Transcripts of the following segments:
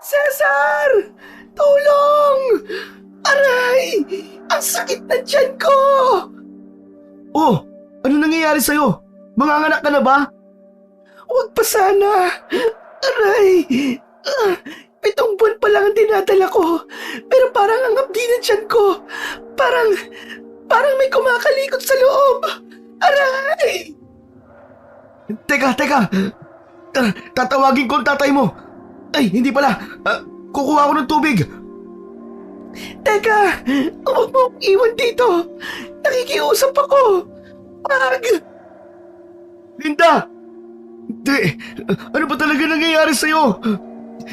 Cesar! Tulong! Aray! Ang sakit na tiyan ko! Oh, ano nangyayari sa'yo? Manganganak ka na ba? Huwag pa sana! Aray! 7 buwan pa lang ang dinadala ko. Pero parang ang hapdi ng tiyan ko. Parang may kumakalikot sa loob. Aray! Teka! Tatawagin ko ang tatay mo. Ay, hindi pala. Kukuha ko ng tubig. Teka! Huwag mo akong iwan dito. Nakikiusap ako. Wag! Linda! Hindi! Ano ba talaga nangyayari sa'yo?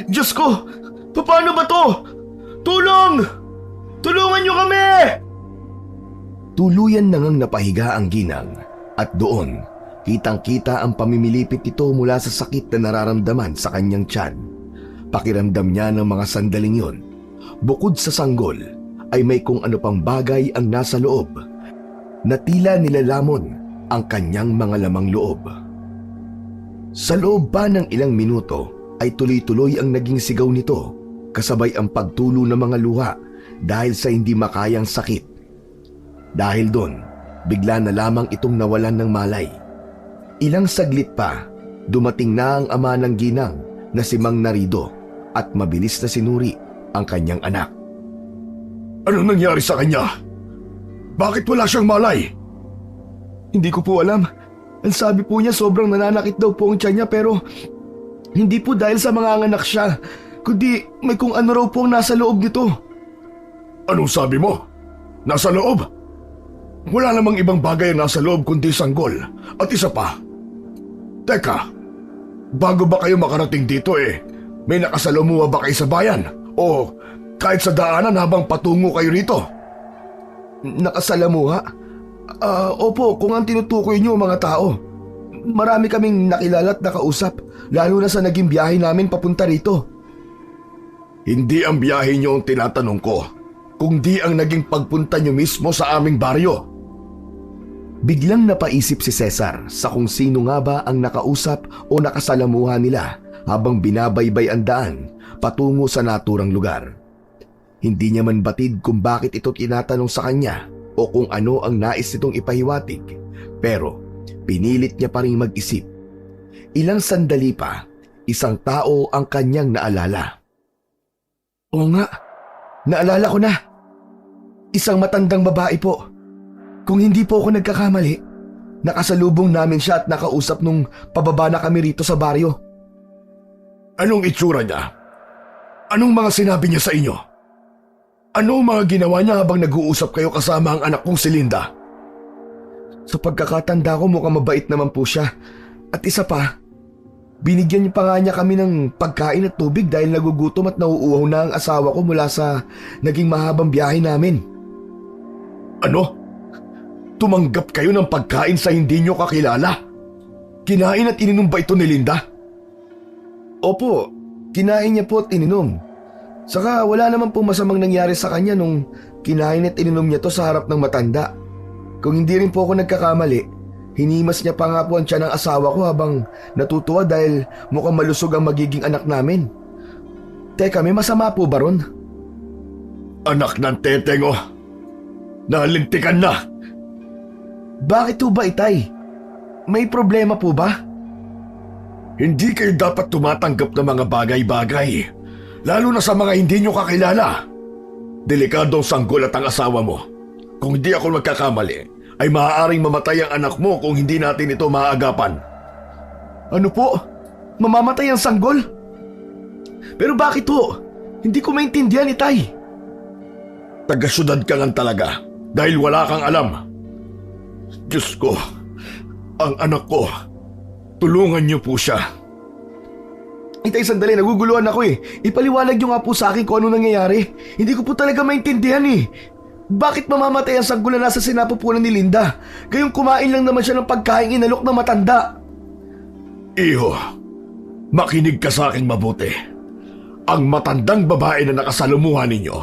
Diyos ko! Paano ba to? Tulong! Tulungan niyo kami! Tuluyan na ngang napahiga ang ginang at doon, kitang-kita ang pamimilipit nito mula sa sakit na nararamdaman sa kanyang tiyan. Pakiramdam niya ng mga sandaling yon. Bukod sa sanggol, ay may kung ano pang bagay ang nasa loob na tila nilalamon ang kanyang mga lamang loob. Sa loob pa ng ilang minuto ay tuloy-tuloy ang naging sigaw nito kasabay ang pagtulo ng mga luha dahil sa hindi makayang sakit. Dahil doon, bigla na lamang itong nawalan ng malay. Ilang saglit pa, dumating na ang ama ng ginang na si Mang Narido at mabilis na sinuri ang kanyang anak. Ano nangyari sa kanya? Bakit wala siyang malay? Hindi ko po alam. Ang sabi po niya sobrang nananakit daw po ang tiyan niya pero hindi po dahil sa mga anak siya, kundi may kung ano raw po ang nasa loob nito. Anong sabi mo? Nasa loob? Wala namang ibang bagay ang nasa loob kundi sanggol at isa pa. Teka, bago ba kayo makarating dito may nakasalamuha ba kayo sa bayan? O kahit sa daanan habang patungo kayo rito? Nakasalamuha? Opo, kung ang tinutukoy niyo mga tao. Marami kaming nakilala at nakausap, lalo na sa naging biyahe namin papunta rito. Hindi ang biyahe niyo ang tinatanong ko, kundi ang naging pagpunta niyo mismo sa aming baryo. Biglang napaisip si Cesar sa kung sino nga ba ang nakausap o nakasalamuha nila habang binabaybay ang daan patungo sa naturang lugar. Hindi niya man batid kung bakit ito tinatanong sa kanya o kung ano ang nais nitong ipahiwatig, pero pinilit niya pa ring mag-isip. Ilang sandali pa, isang tao ang kanyang naalala. Oo nga, naalala ko na. Isang matandang babae po. Kung hindi po ako nagkakamali, nakasalubong namin siya at nakausap nung pababa na kami rito sa baryo. Anong itsura niya? Anong mga sinabi niya sa inyo? Ano ang mga ginawa niya habang nag-uusap kayo kasama ang anak kong si Linda? Sa pagkakatanda ko mukhang mabait naman po siya. At isa pa, binigyan niya pa nga niya kami ng pagkain at tubig dahil nagugutom at nauuhaw na ang asawa ko mula sa naging mahabang biyahe namin. Ano? Tumanggap kayo ng pagkain sa hindi niyo kakilala? Kinain at ininom ba ito ni Linda? Opo, kinain niya po at ininom. Saka wala naman po masamang nangyari sa kanya nung kinain at ininom niya to sa harap ng matanda. Kung hindi rin po ako nagkakamali, hinimas niya pa nga po ang tiyan ng asawa ko habang natutuwa dahil mukhang malusog ang magiging anak namin. Teka, may masama po ba ron? Anak ng teteng oh, nalintikan na. Bakit po ba, itay? May problema po ba? Hindi kayo dapat tumatanggap ng mga bagay-bagay, lalo na sa mga hindi nyo kakilala. Delikado ang sanggol at ang asawa mo. Kung hindi ako magkakamali, ay maaaring mamatay ang anak mo kung hindi natin ito maaagapan. Ano po? Mamamatay ang sanggol? Pero bakit po? Hindi ko maintindihan, itay. Taga-syudad ka lang talaga dahil wala kang alam. Diyos ko, ang anak ko, tulungan niyo po siya. Itay, sandali, naguguluhan ako Ipaliwanag niyo nga po sa akin kung ano nangyayari. Hindi ko po talaga maintindihan Bakit mamamatay ang sanggol na nasa sinapupunan ni Linda? Gayong kumain lang naman siya ng pagkain inalok ng matanda. Iho, makinig ka sa akin mabuti. Ang matandang babae na nakasalumuhan ninyo,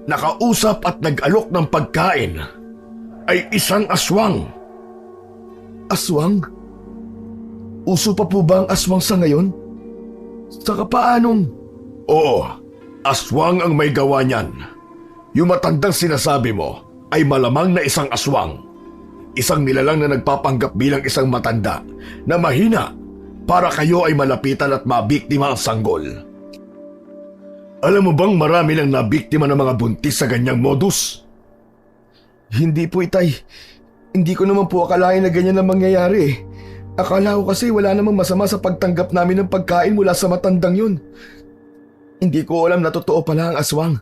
nakausap at nag-alok ng pagkain, ay isang aswang. Aswang? Uso pa po ba ang aswang sa ngayon? Saka paanong Oo, aswang ang may gawa niyan. Yung matandang sinasabi mo ay malamang na isang aswang. Isang nilalang na nagpapanggap bilang isang matanda na mahina para kayo ay malapitan at mabiktima ang sanggol. Alam mo bang marami nang nabiktima ng mga buntis sa ganyang modus? Hindi po, Itay. Hindi ko naman po akalain na ganyan ang mangyayari eh. Akala ko kasi wala namang masama sa pagtanggap namin ng pagkain mula sa matandang yun. Hindi ko alam na totoo pala ang aswang.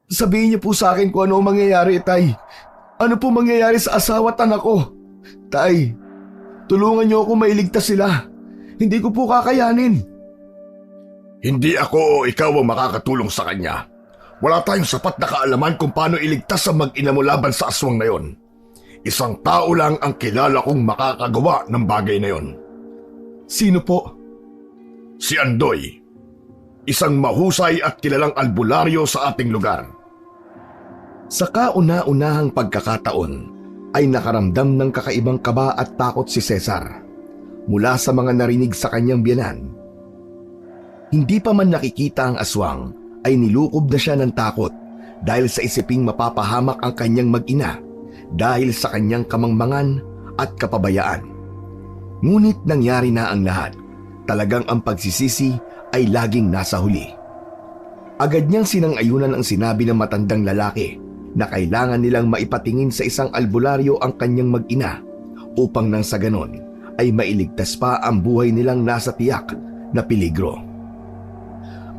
Sabihin niyo po sa akin kung ano ang mangyayari, Tay. Ano po mangyayari sa asawa at anak ko? Tay, tulungan niyo ako mailigtas sila. Hindi ko po kakayanin. Hindi ako o ikaw ang makakatulong sa kanya. Wala tayong sapat na kaalaman kung paano iligtas ang mag-ina mo laban sa aswang na yon. Isang tao lang ang kilala kong makakagawa ng bagay na yon. Sino po? Si Andoy. Isang mahusay at kilalang albularyo sa ating lugar. Sa kauna-unahang pagkakataon ay nakaramdam ng kakaibang kaba at takot si Cesar mula sa mga narinig sa kanyang biyanan. Hindi pa man nakikita ang aswang ay nilukob na siya ng takot dahil sa isiping mapapahamak ang kanyang mag-ina dahil sa kanyang kamangmangan at kapabayaan. Ngunit nangyari na ang lahat. Talagang ang pagsisisi ay laging nasa huli. Agad niyang sinang-ayunan ang sinabi ng matandang lalaki na kailangan nilang maipatingin sa isang albularyo ang kanyang mag-ina upang nang sa ganon ay mailigtas pa ang buhay nilang nasa tiyak na peligro.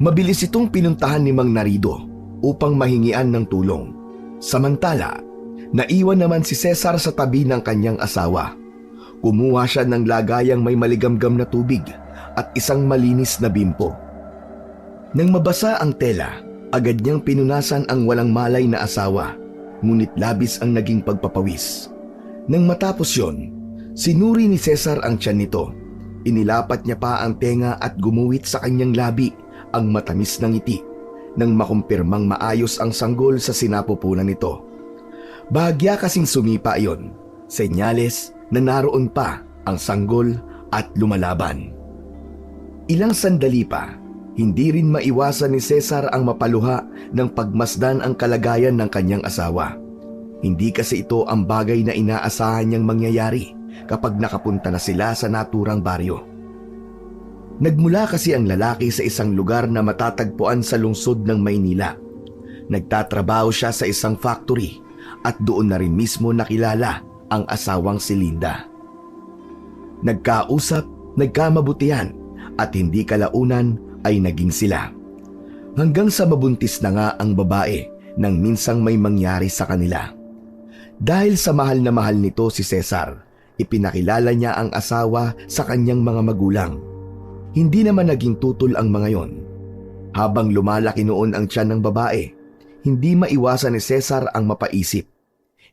Mabilis itong pinuntahan ni Mang Narido upang mahingian ng tulong. Samantala, naiwan naman si Cesar sa tabi ng kanyang asawa. Kumuha siya ng lagayang may maligamgam na tubig at isang malinis na bimpo. Nang mabasa ang tela, agad niyang pinunasan ang walang malay na asawa, ngunit labis ang naging pagpapawis. Nang matapos yon, sinuri ni Cesar ang tiyan nito. Inilapat niya pa ang tenga at gumuhit sa kanyang labi ang matamis na ngiti nang makumpirmang maayos ang sanggol sa sinapupunan nito. Bahagya kasing sumipa iyon, senyales na naroon pa ang sanggol at lumalaban. Ilang sandali pa, hindi rin maiwasan ni Cesar ang mapaluha ng pagmasdan ang kalagayan ng kanyang asawa. Hindi kasi ito ang bagay na inaasahan niyang mangyayari kapag nakapunta na sila sa naturang baryo. Nagmula kasi ang lalaki sa isang lugar na matatagpuan sa lungsod ng Maynila. Nagtatrabaho siya sa isang factory at doon na rin mismo nakilala ang asawang si Linda. Nagkausap, nagkamabutihan at hindi kalaunan ay naging sila. Hanggang sa mabuntis na nga ang babae nang minsang may mangyari sa kanila. Dahil sa mahal na mahal nito si Cesar, ipinakilala niya ang asawa sa kanyang mga magulang. Hindi naman naging tutol ang mga yon. Habang lumalaki noon ang tiyan ng babae, hindi maiwasan ni Cesar ang mapaisip.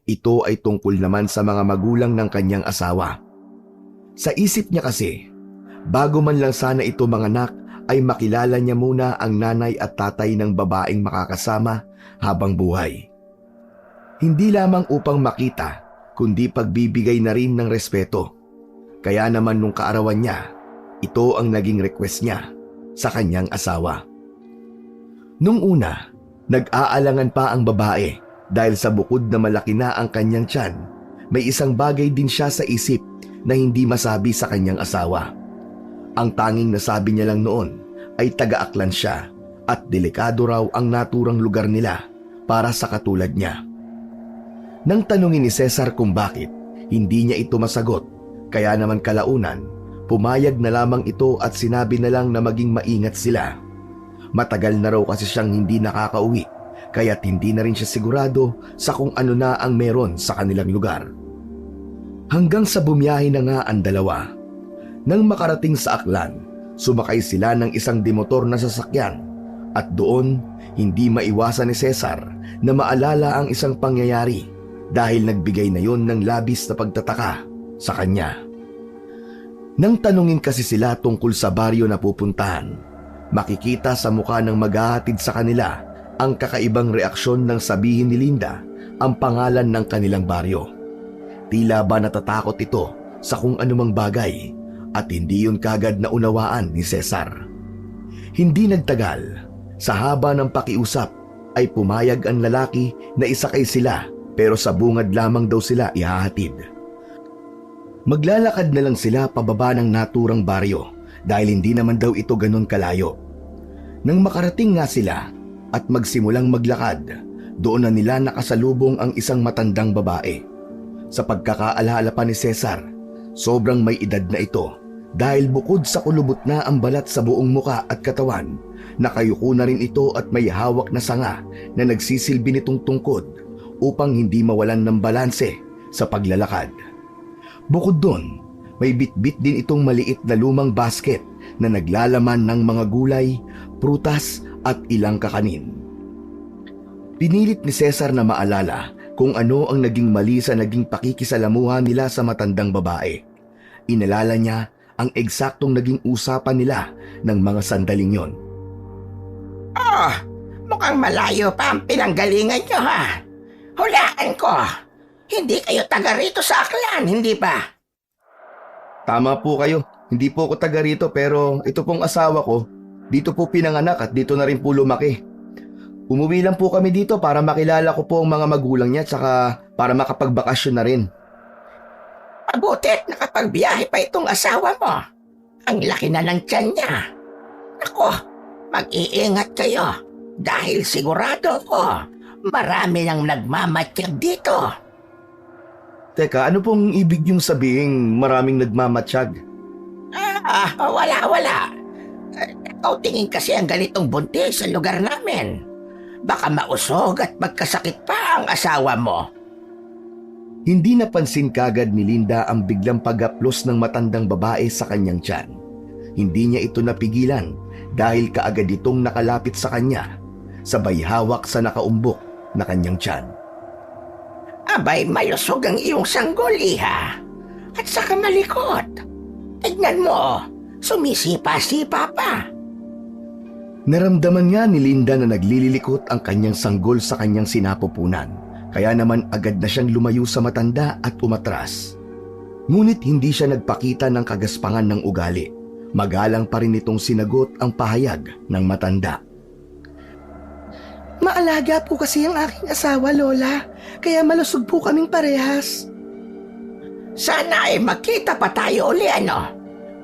Ito ay tungkol naman sa mga magulang ng kanyang asawa. Sa isip niya kasi, bago man lang sana ito manganak, ay makilala niya muna ang nanay at tatay ng babaeng makakasama habang buhay. Hindi lamang upang makita, kundi pagbibigay na rin ng respeto. Kaya naman nung kaarawan niya, ito ang naging request niya sa kanyang asawa. Nung una, nag-aalangan pa ang babae dahil sa bukod na malaki na ang kanyang tiyan, may isang bagay din siya sa isip na hindi masabi sa kanyang asawa. Ang tanging nasabi niya lang noon ay taga-Aklan siya at delikado raw ang naturang lugar nila para sa katulad niya. Nang tanungin ni Cesar kung bakit, hindi niya ito masagot, kaya naman kalaunan, pumayag na lamang ito at sinabi na lang na maging maingat sila. Matagal na raw kasi siyang hindi nakakauwi, kaya't hindi na rin siya sigurado sa kung ano na ang meron sa kanilang lugar. Hanggang sa bumiyahe na nga ang dalawa. Nang makarating sa Aklan, sumakay sila ng isang demotor na sasakyan at doon hindi maiwasan ni Cesar na maalala ang isang pangyayari dahil nagbigay na yon ng labis na pagtataka sa kanya. Nang tanungin kasi sila tungkol sa baryo na pupuntahan, makikita sa mukha ng maghahatid sa kanila ang kakaibang reaksyon ng sabihin ni Linda ang pangalan ng kanilang baryo. Tila ba natatakot ito sa kung anumang bagay at hindi yun kagad na unawaan ni Cesar. Hindi nagtagal, Sa haba ng pakiusap ay pumayag ang lalaki na isakay sila pero sa bungad lamang daw sila ihahatid. Maglalakad na lang sila pababa ng naturang baryo dahil hindi naman daw ito ganun kalayo. Nang makarating nga sila at magsimulang maglakad, doon na nila nakasalubong ang isang matandang babae. Sa pagkakaalala pa ni Cesar, sobrang may edad na ito dahil bukod sa kulubot na ang balat sa buong muka at katawan, nakayuko na rin ito at may hawak na sanga na nagsisilbi nitong tungkod upang hindi mawalan ng balanse sa paglalakad. Bukod doon, may bitbit din itong maliit na lumang basket na naglalaman ng mga gulay, prutas at ilang kakanin. Pinilit ni Cesar na maalala kung ano ang naging mali sa naging pakikisalamuha nila sa matandang babae. Inalala niya ang eksaktong naging usapan nila ng mga sandaling yon. Mukhang malayo pa ang pinanggalingan nyo ha. Hulaan ko, hindi kayo taga rito sa Aklan, hindi ba? Tama po kayo, hindi po ako taga rito pero ito pong asawa ko, dito po pinanganak at dito na rin po lumaki. Umuwi lang po kami dito para makilala ko po ang mga magulang niya at saka para makapagbakasyon na rin. Mabutit nakapagbiyahe pa itong asawa mo. Ang laki na ng tiyan niya. Ako, mag-iingat kayo dahil sigurado ko marami nang nagmamatsyag dito. Teka, ano pong ibig niyong sabihin maraming nagmamatsyag? Wala. Ikaw tingin kasi ang ganitong buntis sa lugar namin. Baka mausog at magkasakit pa ang asawa mo. Hindi napansin kagad ni Linda ang biglang pag-aplos ng matandang babae sa kanyang tiyan. Hindi niya ito napigilan dahil kaagad itong nakalapit sa kanya, sabay hawak sa nakaumbok na kanyang tiyan. Abay, malusog ang iyong sanggol, iha. At saka malikot. Tignan mo, sumisipa-sipa pa. Naramdaman nga ni Linda na naglililikot ang kanyang sanggol sa kanyang sinapupunan. Kaya naman agad na siyang lumayo sa matanda at umatras. Ngunit hindi siya nagpakita ng kagaspangan ng ugali. Magalang pa rin itong sinagot ang pahayag ng matanda. Maalaga po kasi ang aking asawa, Lola. Kaya malusog po kaming parehas. Sana ay makita pa tayo uli, ano?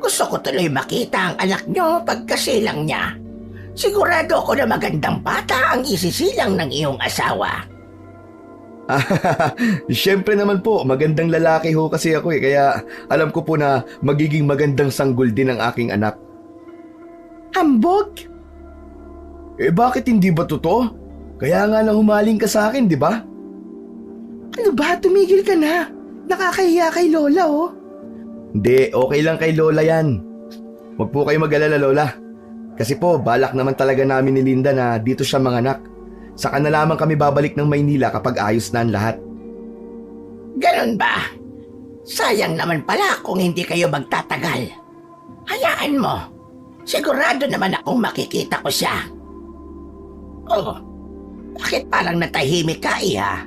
Gusto ko tuloy makita ang anak nyo pagkasilang niya. Sigurado ako na magandang bata ang isisilang ng iyong asawa. Siyempre naman po, magandang lalaki ho kasi ako kaya alam ko po na magiging magandang sanggol din ang aking anak. Hambog? Bakit hindi ba totoo? Kaya nga lang humaling ka sa akin, di ba? Ano ba? Tumigil ka na. Nakakahiya kay Lola, oh. Hindi, okay lang kay Lola yan. Huwag po kayo mag-alala, Lola. Kasi po, balak naman talaga namin ni Linda na dito siya manganak. Saka na lamang kami babalik ng Maynila kapag ayos na ang lahat. Ganon ba? Sayang naman pala kung hindi kayo magtatagal. Hayaan mo. Sigurado naman akong makikita ko siya. Oh, bakit parang natahimik ka, iha?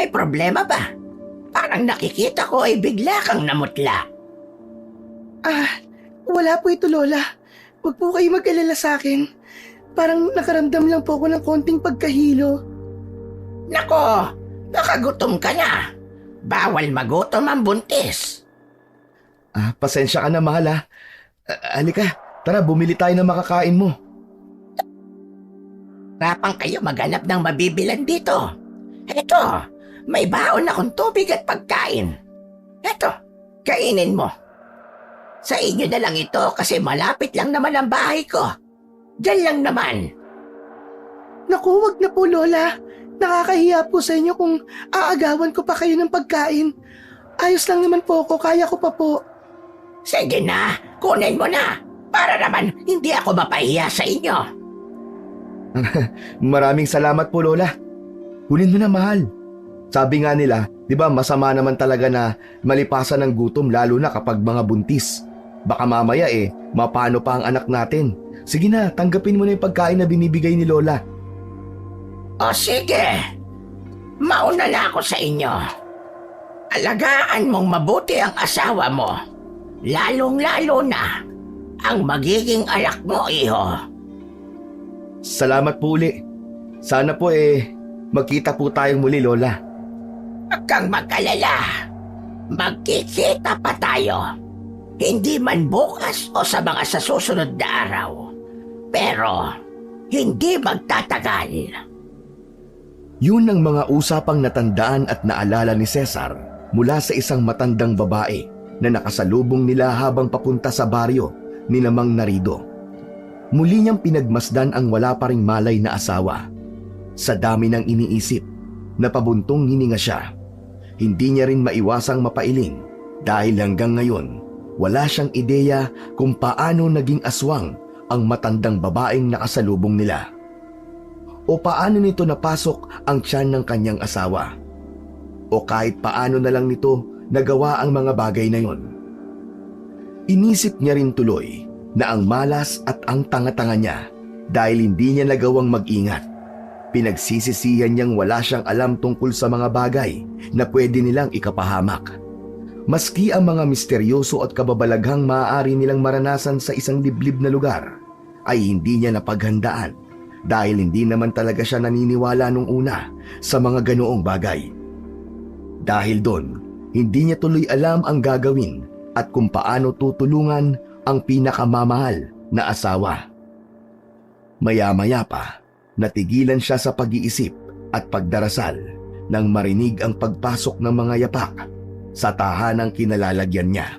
May problema ba? Parang nakikita ko ay bigla kang namutla. Wala po ito, Lola. Huwag po kayo mag-alala sa akin. Parang nakaramdam lang po ako ng konting pagkahilo. Nako, nakagutom ka na. Bawal magutom ang buntis. Pasensya ka na, mahal ha. Halika, tara bumili tayo ng makakain mo. Rapang kayo maghanap ng mabibilan dito. Eto, may baon akong tubig at pagkain. Eto, kainin mo. Sa inyo na lang ito kasi malapit lang naman ang bahay ko. Diyan lang naman. Naku, wag na po, Lola. Nakakahiya po sa inyo kung aagawan ko pa kayo ng pagkain. Ayos lang naman po ako, kaya ko pa po. Sige na, kunin mo na. Para naman hindi ako mapahiya sa inyo. Maraming salamat po, Lola. Kunin mo na, mahal. Sabi nga nila, di ba masama naman talaga na malipasan ng gutom lalo na kapag mga buntis. Baka mamaya mapano pa ang anak natin. Sige na, tanggapin mo na yung pagkain na binibigay ni Lola. O sige, mauna na ako sa inyo. Alagaan mong mabuti ang asawa mo. Lalong-lalo na ang magiging anak mo, iho. Salamat po uli. Sana po magkita po tayong muli, Lola. Huwag kang mag-alala. Magkikita pa tayo. Hindi man bukas o sa mga sa susunod na araw. Pero hindi magtatagal. Yun ang mga usapang natandaan at naalala ni Cesar mula sa isang matandang babae na nakasalubong nila habang papunta sa baryo ni Mang Narido. Muli niyang pinagmasdan ang wala pa ring malay na asawa. Sa dami ng iniisip, napabuntong hininga siya. Hindi niya rin maiwasang mapailing dahil hanggang ngayon wala siyang ideya kung paano naging aswang ang matandang babaeng nakasalubong nila. O paano nito napasok ang tiyan ng kanyang asawa. O kahit paano na lang nito nagawa ang mga bagay na yon. Inisip niya rin tuloy na ang malas at ang tanga-tanga niya dahil hindi niya nagawang mag-ingat. Pinagsisisihan niyang wala siyang alam tungkol sa mga bagay na pwede nilang ikapahamak. Maski ang mga misteryoso at kababalaghang maaari nilang maranasan sa isang liblib na lugar, ay hindi niya napaghandaan dahil hindi naman talaga siya naniniwala nung una sa mga ganoong bagay. Dahil doon, hindi niya tuloy alam ang gagawin at kung paano tutulungan ang pinakamamahal na asawa. Maya-maya pa, natigilan siya sa pag-iisip at pagdarasal nang marinig ang pagpasok ng mga yapak sa tahanang kinalalagyan niya.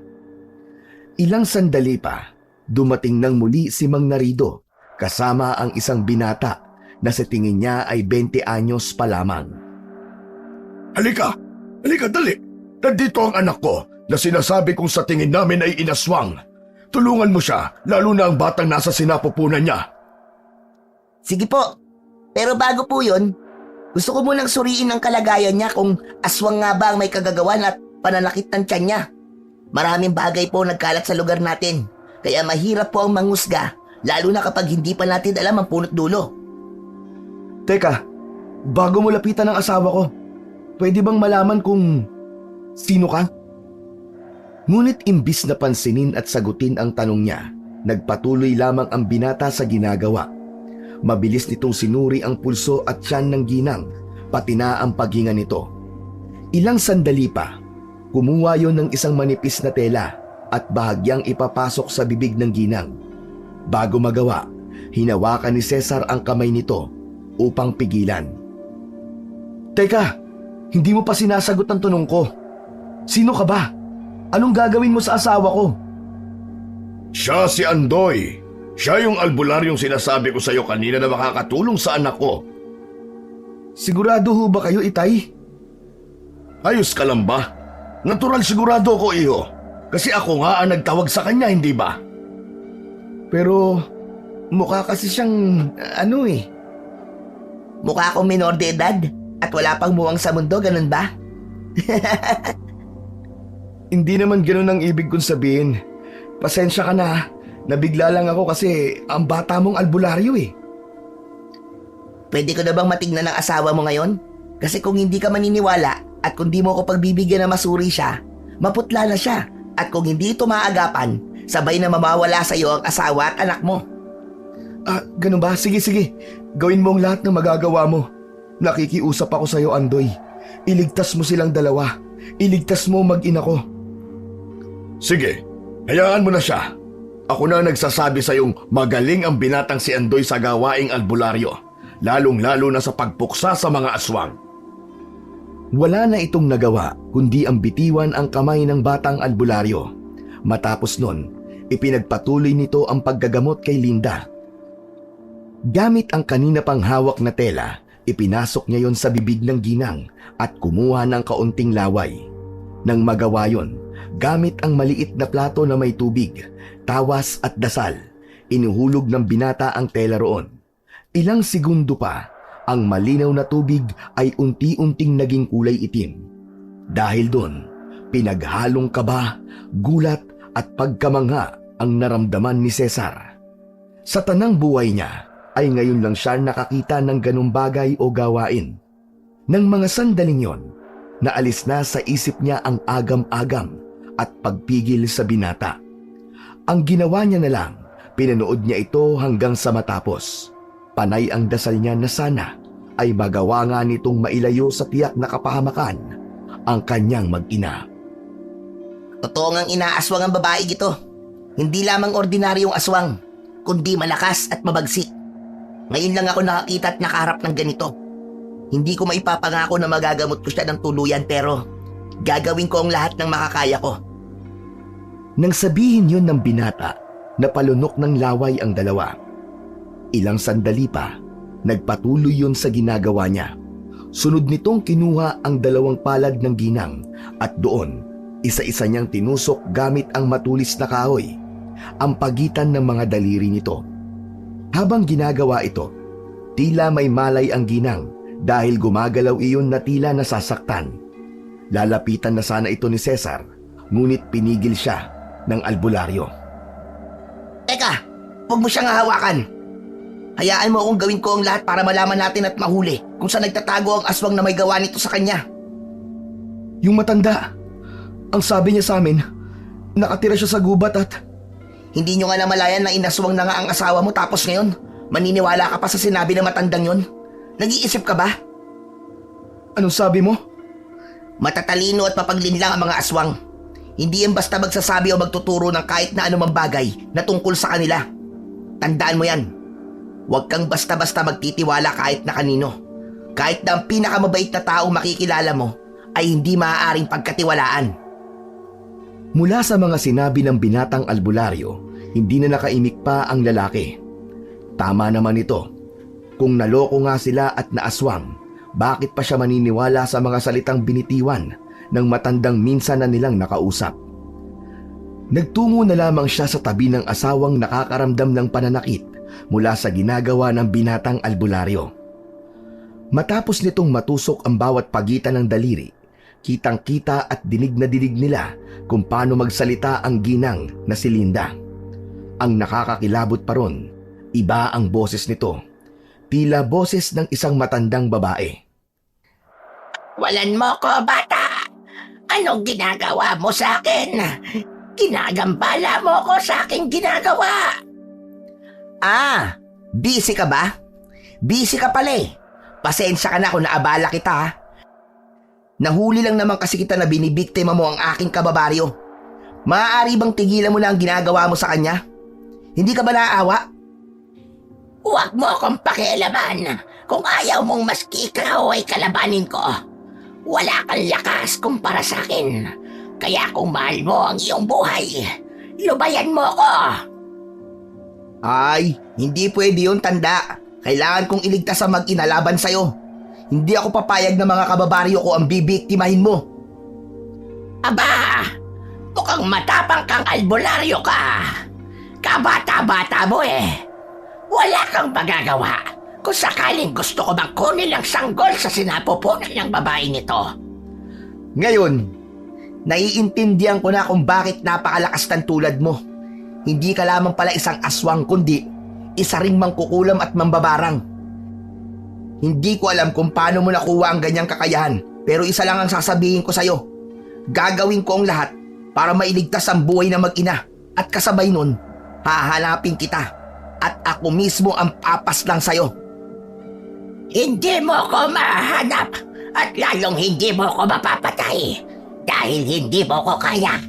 Ilang sandali pa, dumating nang muli si Mang Narido kasama ang isang binata na sa tingin niya ay 20 anyos pa lamang. Halika! Halika, dali! Nandito ang anak ko na sinasabi kong sa tingin namin ay inaswang. Tulungan mo siya, lalo na ang batang nasa sinapupunan niya. Sige po. Pero bago po yun, gusto ko munang suriin ang kalagayan niya kung aswang nga ba ang may kagagawan at pananakit ng tiyan niya. Maraming bagay po nagkalat sa lugar natin, kaya mahirap po ang mangusga, lalo na kapag hindi pa natin alam ang punot dulo. Teka, bago mo lapitan ang asawa ko, pwede bang malaman kung sino ka? Ngunit imbis na pansinin at sagutin ang tanong niya, nagpatuloy lamang ang binata sa ginagawa. Mabilis nitong sinuri ang pulso at tiyan ng ginang, pati na ang paghinga nito. Ilang sandali pa, kumuha yon ng isang manipis na tela at bahagyang ipapasok sa bibig ng ginang. Bago magawa, hinawakan ni Cesar ang kamay nito upang pigilan. Teka, hindi mo pa sinasagot ang tanong ko. Sino ka ba? Anong gagawin mo sa asawa ko? Siya si Andoy. Siya yung albularyong sinasabi ko sa iyo kanina na makakatulong sa anak ko. Sigurado ho ba kayo, Itay? Ayos ka lang ba? Natural sigurado ko, iho. Kasi ako nga ang nagtawag sa kanya, hindi ba? Pero mukha kasi siyang Mukha akong minor de edad at wala pang muwang sa mundo, ganun ba? Hindi naman ganun ang ibig kong sabihin. Pasensya ka na. Nabigla lang ako kasi ang bata mong albularyo eh. Pwede ko na bang matignan ng asawa mo ngayon? Kasi kung hindi ka maniniwala at kung di mo ko pagbibigyan na masuri siya, maputla na siya. At kung hindi ito maagapan, sabay na mamawala sa iyo ang asawa at anak mo. Ganun ba? Sige. Gawin mo ang lahat ng magagawa mo. Nakikiusap ako sa iyo, Andoy. Iligtas mo silang dalawa. Iligtas mo mag-ina ko. Sige, hayaan mo na siya. Ako na nagsasabi sa iyong magaling ang binatang si Andoy sa gawaing albularyo, lalong-lalo na sa pagpuksa sa mga aswang. Wala na itong nagawa kundi ang bitiwan ang kamay ng batang albularyo. Matapos nun, ipinagpatuloy nito ang paggagamot kay Linda. Gamit ang kanina pang hawak na tela, ipinasok niya yon sa bibig ng ginang at kumuha ng kaunting laway. Nang magawa yon, gamit ang maliit na plato na may tubig, tawas at dasal, inuhulog ng binata ang tela roon. Ilang segundo pa, ang malinaw na tubig ay unti-unting naging kulay itim. Dahil doon, pinaghalong kaba, gulat at pagkamangha ang naramdaman ni Cesar. Sa tanang buhay niya, ay ngayon lang siya nakakita ng ganung bagay o gawain. Nang mga sandaling yon, naalis na sa isip niya ang agam-agam at pagpigil sa binata. Ang ginawa niya na lang, pinanood niya ito hanggang sa matapos. Panay ang dasal niya na sana ay magawa nga nitong mailayo sa tiyak na kapahamakan ang kanyang mag-ina. Totoo ngang inaaswang ang babae ito. Hindi lamang ordinaryong aswang, kundi malakas at mabagsik. Ngayon lang ako nakakita at nakaharap ng ganito. Hindi ko maipapangako na magagamot ko siya ng tuluyan, pero gagawin ko ang lahat ng makakaya ko. Nang sabihin yun ng binata, napalunok ng laway ang dalawa. Ilang sandali pa, nagpatuloy yun sa ginagawa niya. Sunod nitong kinuha ang 2 palad ng ginang at doon, isa-isa niyang tinusok gamit ang matulis na kahoy, ang pagitan ng mga daliri nito. Habang ginagawa ito, tila may malay ang ginang dahil gumagalaw iyon na tila nasasaktan. Lalapitan na sana ito ni Cesar, ngunit pinigil siya ng albularyo. Teka, huwag mo siyang hahawakan. Hayaan mo akong gawin ko ang lahat para malaman natin at mahuli kung saan nagtatago ang aswang na may gawa nito sa kanya. Yung matanda, ang sabi niya sa amin, nakatira siya sa gubat at... Hindi nyo nga namalayan na inaswang na nga ang asawa mo, tapos ngayon, maniniwala ka pa sa sinabi ng matandang yon? Nag-iisip ka ba? Anong sabi mo? Matatalino at mapaglinlang ang mga aswang. Hindi yan basta magsasabi o magtuturo ng kahit na anumang bagay na tungkol sa kanila. Tandaan mo yan. Huwag kang basta-basta magtitiwala kahit na kanino. Kahit na ang pinakamabait na taong makikilala mo ay hindi maaaring pagkatiwalaan. Mula sa mga sinabi ng binatang albularyo, hindi na nakaimik pa ang lalaki. Tama naman ito. Kung naloko nga sila at naaswang, bakit pa siya maniniwala sa mga salitang binitiwan ng matandang minsan na nilang nakausap? Nagtungo na lamang siya sa tabi ng asawang nakakaramdam ng pananakit mula sa ginagawa ng binatang albularyo. Matapos nitong matusok ang bawat pagitan ng daliri, kitang-kita at dinig na dinig nila kung paano magsalita ang ginang na si Linda. Ang nakakakilabot pa ron, iba ang boses nito. Tila boses ng isang matandang babae. Walan mo ko, bata! Anong ginagawa mo sa akin? Ginagambala mo ko sa aking ginagawa! Ah, busy ka ba? Busy ka pala eh. Pasensya ka na kung naabala kita ha. Nahuli lang naman kasi kita na binibiktima mo ang aking kababaryo. Maaari bang tigilan mo na ang ginagawa mo sa kanya? Hindi ka ba naaawa? Huwag mo akong pakialaman kung ayaw mong maski ikaw ay kalabanin ko. Wala kang lakas kumpara sa akin. Kaya kung mahal mo ang iyong buhay, lubayan mo ko. Ay, hindi pwede yun, tanda. Kailangan kong iligtas ang mag-ina laban sa'yo. Hindi ako papayag na mga kababaryo ko ang bibiktimahin mo. Aba, mukhang matapang kang albularyo ka. Kabata-bata mo eh. Wala kang magagawa kung sakaling gusto ko bang kunin ang sanggol sa sinapupunan ng babaeng ito. Ngayon, naiintindihan ko na kung bakit napakalakas ng tulad mo. Hindi ka lamang pala isang aswang kundi isa ring mangkukulam at mambabarang. Hindi ko alam kung paano mo nakuha ang ganyang kakayahan, pero isa lang ang sasabihin ko sa'yo. Gagawin ko ang lahat para mailigtas ang buhay ng mag-ina at kasabay nun, hahanapin kita at ako mismo ang papas lang sa'yo. Hindi mo ko mahanap at lalong hindi mo ko mapapatay dahil hindi mo ko kaya.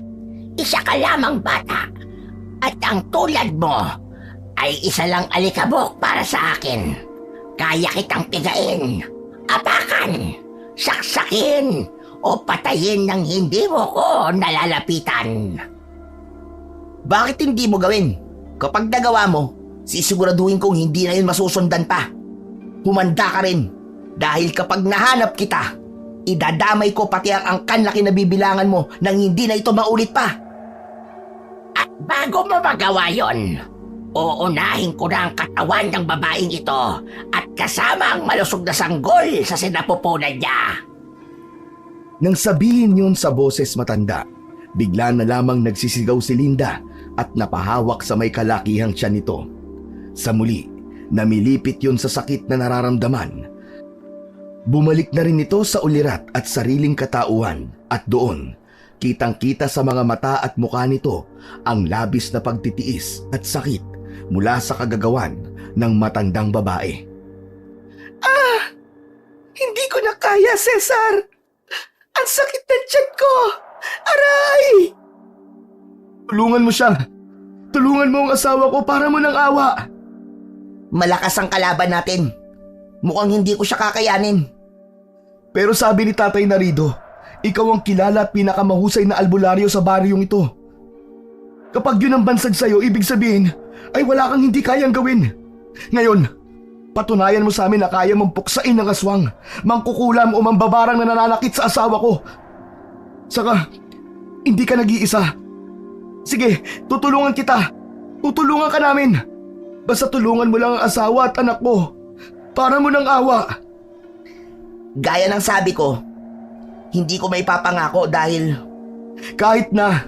Isa ka lamang bata at ang tulad mo ay isa lang alikabok para sa akin. Kaya kitang pigain, apakan, saksakin o patayin nang hindi mo ko nalalapitan. Bakit hindi mo gawin? Kapag nagawa mo, sisiguraduhin kong hindi na yun masusundan pa. Humanda ka rin dahil kapag nahanap kita, idadamay ko pati ang angkan na kinabibilangan mo nang hindi na ito maulit pa. At bago mo magawa yon, uunahin ko na ang katawan ng babaeng ito at kasama ang malusog na sanggol sa sinapupunan niya. Nang sabihin yun sa boses matanda, bigla na lamang nagsisigaw si Linda at napahawak sa may kalakihang tiyan nito. Sa muli, namilipit yun sa sakit na nararamdaman. Bumalik na rin ito sa ulirat at sariling katauhan at doon, kitang-kita sa mga mata at mukha nito ang labis na pagtitiis at sakit mula sa kagagawan ng matandang babae. Hindi ko na kaya, Cesar! Ang sakit ng tiyan ko! Aray! Tulungan mo siya! Tulungan mo ang asawa ko para mo ng awa! Malakas ang kalaban natin. Mukhang hindi ko siya kakayanin. Pero sabi ni Tatay Narido, ikaw ang kilala at pinakamahusay na albularyo sa baryong ito. Kapag yun ang bansag sa'yo, ibig sabihin ay wala kang hindi kayang gawin. Ngayon, patunayan mo sa amin na kaya mong puksain ng aswang, mangkukulam o mambabarang na nananakit sa asawa ko. Saka, hindi ka nag-iisa. Sige, tutulungan kita. Tutulungan ka namin. Basta tulungan mo lang ang asawa at anak ko. Para mo ng awa. Gaya ng sabi ko, hindi ko maipapangako dahil Kahit na.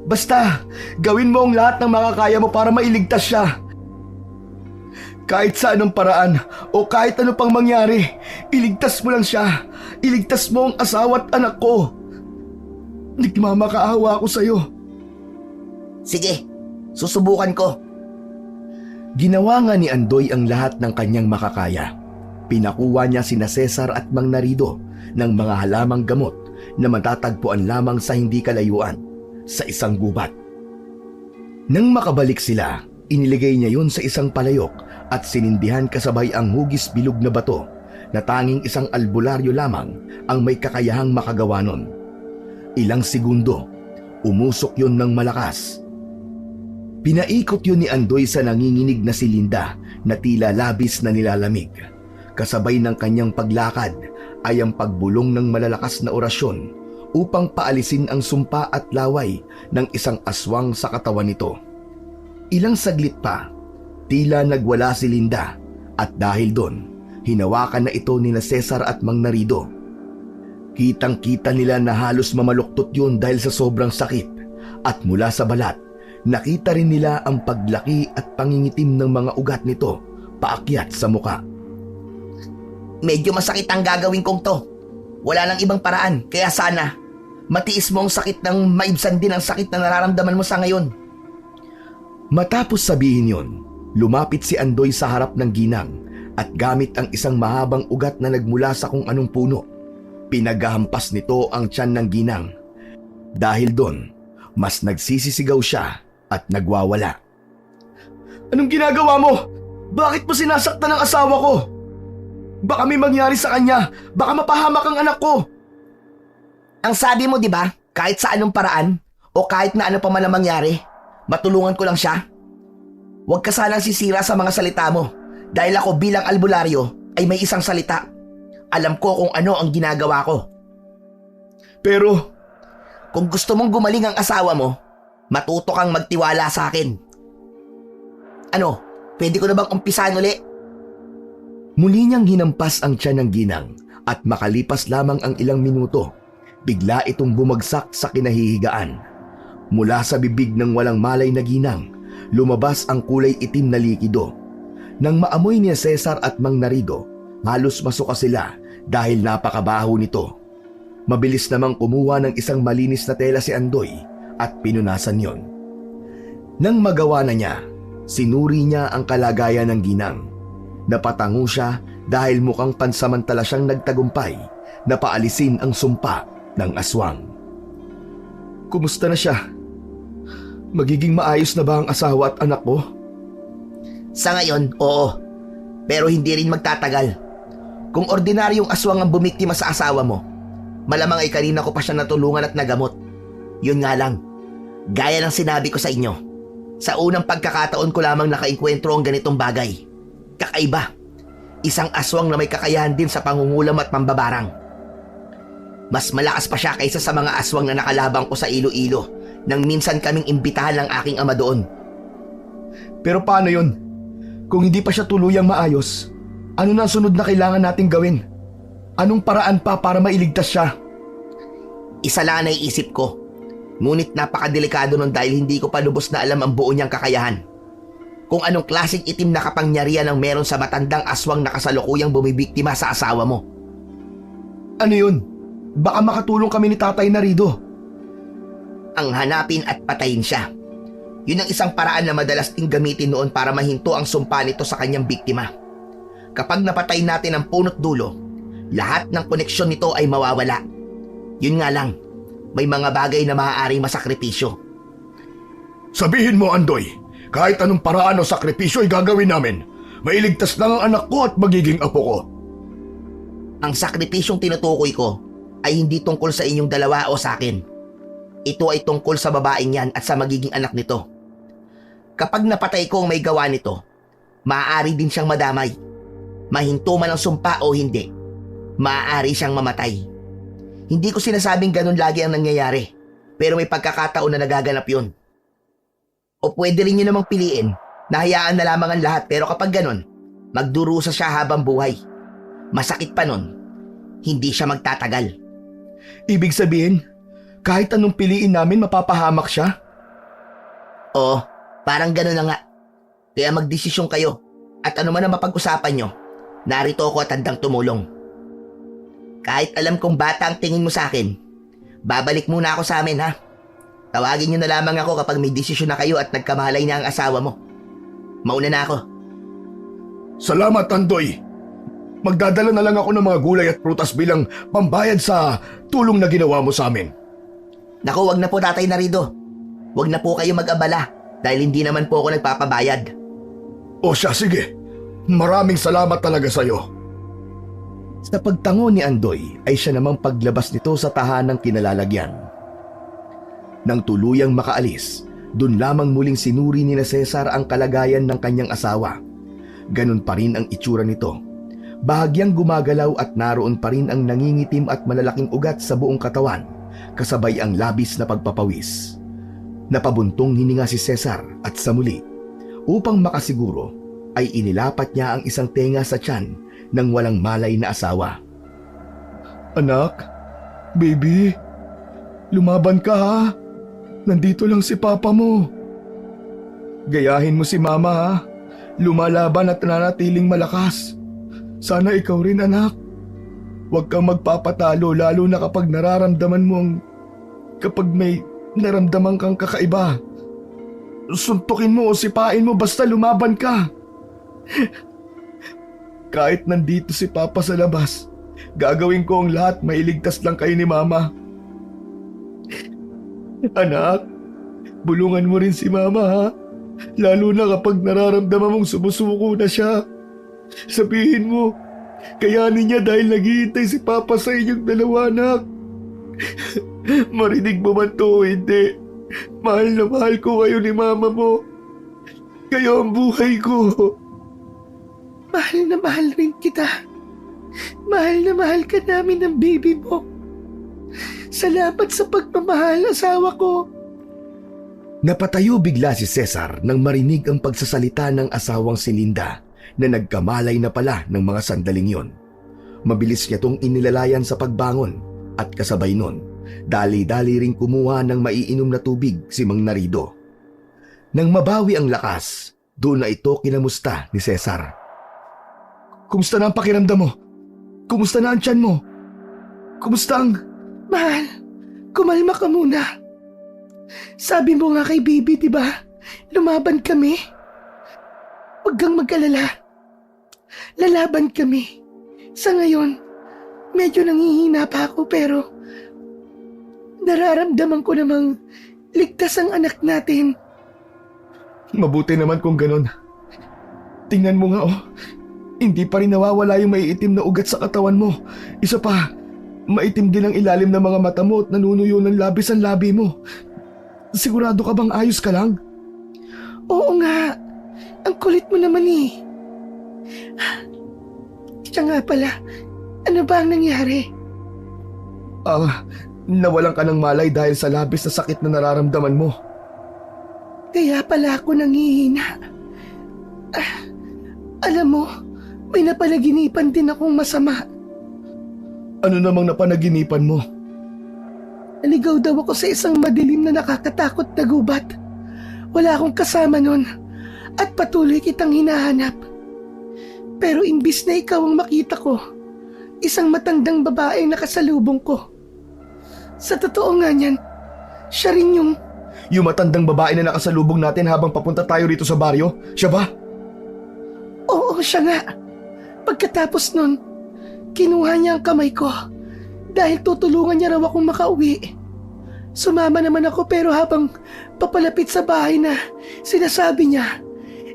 Basta, gawin mo ang lahat ng makakaya mo para mailigtas siya. Kahit sa anong paraan o kahit ano pang mangyari, iligtas mo lang siya. Iligtas mo ang asawa at anak ko. Nagmamakaawa ako sa'yo. sige, susubukan ko. Ginawa nga ni Andoy ang lahat ng kanyang makakaya. Pinakuha niya sina Cesar at Mang Narido ng mga halamang gamot na matatagpuan lamang sa hindi kalayuan sa isang gubat. Nang makabalik sila, iniligay niya yun sa isang palayok at sinindihan kasabay ang hugis bilog na bato na tanging isang albularyo lamang ang may kakayahang makagawa nun. Ilang segundo, umusok yun ng malakas. Pinaikot yun ni Andoy sa nanginginig na si Linda na tila labis na nilalamig. Kasabay ng kanyang paglakad ay ang pagbulong ng malalakas na orasyon upang paalisin ang sumpa at laway ng isang aswang sa katawan nito. Ilang saglit pa, tila nagwala si Linda at dahil doon, hinawakan na ito ni Cesar at Mang Narido. Kitang-kita nila na halos mamaluktot yun dahil sa sobrang sakit at mula sa balat, nakita rin nila ang paglaki at pangingitim ng mga ugat nito paakyat sa muka. Medyo masakit ang gagawin kong to. Wala nang ibang paraan, kaya sana matiis mo ang sakit ng maibsan din ang sakit na nararamdaman mo sa ngayon. Matapos sabihin yon, lumapit si Andoy sa harap ng ginang at gamit ang isang mahabang ugat na nagmula sa kung anong puno, pinaghahampas nito ang tiyan ng ginang. Dahil doon, mas nagsisisigaw siya at nagwawala. Anong ginagawa mo? Bakit mo sinasaktan ang asawa ko? Baka may mangyari sa kanya. Baka mapahamak ang anak ko. Ang sabi mo, di ba, kahit sa anong paraan o kahit na ano pa man ang mangyari, matulungan ko lang siya. Huwag ka sanang sisira sa mga salita mo dahil ako bilang albularyo ay may isang salita. Alam ko kung ano ang ginagawa ko. Pero, Kung gusto mong gumaling ang asawa mo, matuto kang magtiwala sa akin. Ano, pwede ko na bang umpisahan uli? muli niyang hinampas ang tiyan ng ginang at makalipas lamang ang ilang minuto, bigla itong bumagsak sa kinahihigaan. Mula sa bibig ng walang malay na ginang, lumabas ang kulay itim na likido. Nang maamoy ni Cesar at Mang Narido, halos masuka sila dahil napakabaho nito. Mabilis namang kumuha ng isang malinis na tela si Andoy at pinunasan yon. Nang magawa na niya, sinuri niya ang kalagayan ng ginang. Napatango siya dahil mukhang pansamantala siyang nagtagumpay na paalisin ang sumpa ng aswang. Kumusta na siya? Magiging maayos na ba ang asawa at anak ko? Sa ngayon, oo. Pero hindi rin magtatagal. Kung ordinaryong aswang ang bumiktima sa asawa mo, malamang ay kanina ko pa siya natulungan at nagamot. Yun nga lang, gaya ng sinabi ko sa inyo, sa unang pagkakataon ko lamang nakainkwentro ang ganitong bagay. Kakaiba, isang aswang na may kakayahan din sa pangungulam at pambabarang. Mas malakas pa siya kaysa sa mga aswang na nakalabang ko sa Iloilo nang minsan kaming imbitahan ng aking ama doon. Pero paano yun? Kung hindi pa siya tuluyang maayos, ano na ang sunod na kailangan nating gawin? Anong paraan pa para mailigtas siya? Isa lang ang naiisip ko. Ngunit napakadelikado nun dahil hindi ko pa lubos na alam ang buo niyang kakayahan. Kung anong klaseng itim na kapangyarihan ang meron sa matandang aswang na kasalukuyang bumibiktima sa asawa mo. Ano yun? Baka makatulong kami ni Tatay Narido. Ang hanapin at patayin siya. Yun ang isang paraan na madalas ding gamitin noon para mahinto ang sumpa nito sa kanyang biktima. Kapag napatay natin ang punot dulo, lahat ng koneksyon nito ay mawawala. Yun nga lang, may mga bagay na maaaring masakripisyo. Sabihin mo, Andoy, kahit anong paraan o sakripisyo ay gagawin namin. Mailigtas lang ang anak ko at magiging apo ko. Ang sakripisyong tinutukoy ko ay hindi tungkol sa inyong dalawa o sa akin. Ito ay tungkol sa babaeng yan at sa magiging anak nito. Kapag napatay ko ang may gawa nito, maaari din siyang madamay. Mahinto man ang sumpa o hindi, maaari siyang mamatay. Hindi ko sinasabing ganun lagi ang nangyayari, pero may pagkakataon na nagaganap yun. O pwede rin nyo namang piliin na hayaan na lamang ang lahat, pero kapag ganun, magdurusa siya habang buhay. Masakit pa nun, hindi siya magtatagal. Ibig sabihin, kahit anong piliin namin mapapahamak siya? Oo, parang ganun na nga. Kaya magdesisyon kayo at ano man ang mapag-usapan nyo, narito ako at handang tumulong. Kahit alam kong bata ang tingin mo sa akin, babalik muna ako sa amin ha. Tawagin nyo na lamang ako kapag may desisyon na kayo at nagkamalay na ang asawa mo. Mauna na ako. Salamat, Andoy. Magdadala na lang ako ng mga gulay at prutas bilang pambayad sa tulong na ginawa mo sa amin. Naku, wag na po Tatay Narido. Wag na po kayo mag-abala dahil hindi naman po ako nagpapabayad. O siya, sige. Maraming salamat talaga sa'yo. Sa pagtango ni Andoy ay siya namang paglabas nito sa tahanang kinalalagyan. Nang tuluyang makaalis, dun lamang muling sinuri ni na Cesar ang kalagayan ng kanyang asawa. Ganun pa rin ang itsura nito. Bahagyang gumagalaw at naroon pa rin ang nangingitim at malalaking ugat sa buong katawan, kasabay ang labis na pagpapawis. Napabuntong hininga si Cesar at sa muli, upang makasiguro, ay inilapat niya ang isang tenga sa tiyan ng walang malay na asawa. Anak, baby, lumaban ka ha. Nandito lang si papa mo. Gayahin mo si mama ha. Lumalaban at nanatiling malakas. Sana ikaw rin, anak. Huwag kang magpapatalo lalo na kapag nararamdaman mo kapag may naramdaman kang kakaiba. Suntukin mo o sipain mo basta lumaban ka. Kahit nandito si Papa sa labas, gagawin ko ang lahat mailigtas lang kayo ni Mama. Anak, bulungan mo rin si Mama ha. Lalo na kapag nararamdaman mong sumusuko na siya. Sabihin mo, kayanin niya dahil naghihintay si Papa sa inyong dalawa, anak. Marinig mo man to o hindi, mahal na mahal ko kayo ni Mama mo. Kayo ang buhay ko. Mahal na mahal rin kita. Mahal na mahal ka namin ng baby mo. Salamat sa pagmamahal, asawa ko. Napatayo bigla si Cesar nang marinig ang pagsasalita ng asawang si Linda na nagkamalay na pala ng mga sandaling yon. Mabilis niya tong inilalayan sa pagbangon at kasabay nun, dali-dali ring kumuha ng maiinom na tubig si Mang Narido. Nang mabawi ang lakas, doon na ito kinamusta ni Cesar. Kumusta na ang pakiramdam mo? Kumusta na ang tiyan mo? Kumusta ang... Mahal, kumalma ka muna. Sabi mo nga kay baby, diba? Lumaban kami. Huwag kang mag-alala. Lalaban kami. Sa ngayon, medyo nanghihina pa ako pero nararamdaman ko namang ligtas ang anak natin. Mabuti naman kung ganun. Tingnan mo nga hindi pa rin nawawala yung maiitim na ugat sa katawan mo. Isa pa, maitim din ang ilalim ng mga mata mo at nanunuyo ng labis ang labi mo. Sigurado ka bang ayos ka lang? Oo nga. Ang kulit mo naman eh. Siya nga pala, ano ba ang nangyari? Nawalan ka ng malay dahil sa labis na sakit na nararamdaman mo. Kaya pala ako nanghihina. Alam mo, may napanaginipan din akong masama. Ano namang napanaginipan mo? Naligaw daw ako sa isang madilim na nakakatakot na gubat. Wala akong kasama nun at patuloy kitang hinahanap. Pero imbis na ikaw ang makita ko, isang matandang babae nakasalubong ko. Sa totoo nga niyan, siya rin yung Yung matandang babae na nakasalubong natin habang papunta tayo rito sa baryo? Siya ba? Oo, siya nga. Pagkatapos nun, kinuha niya ang kamay ko dahil tutulungan niya raw akong makauwi. Sumama naman ako pero habang papalapit sa bahay na sinasabi niya,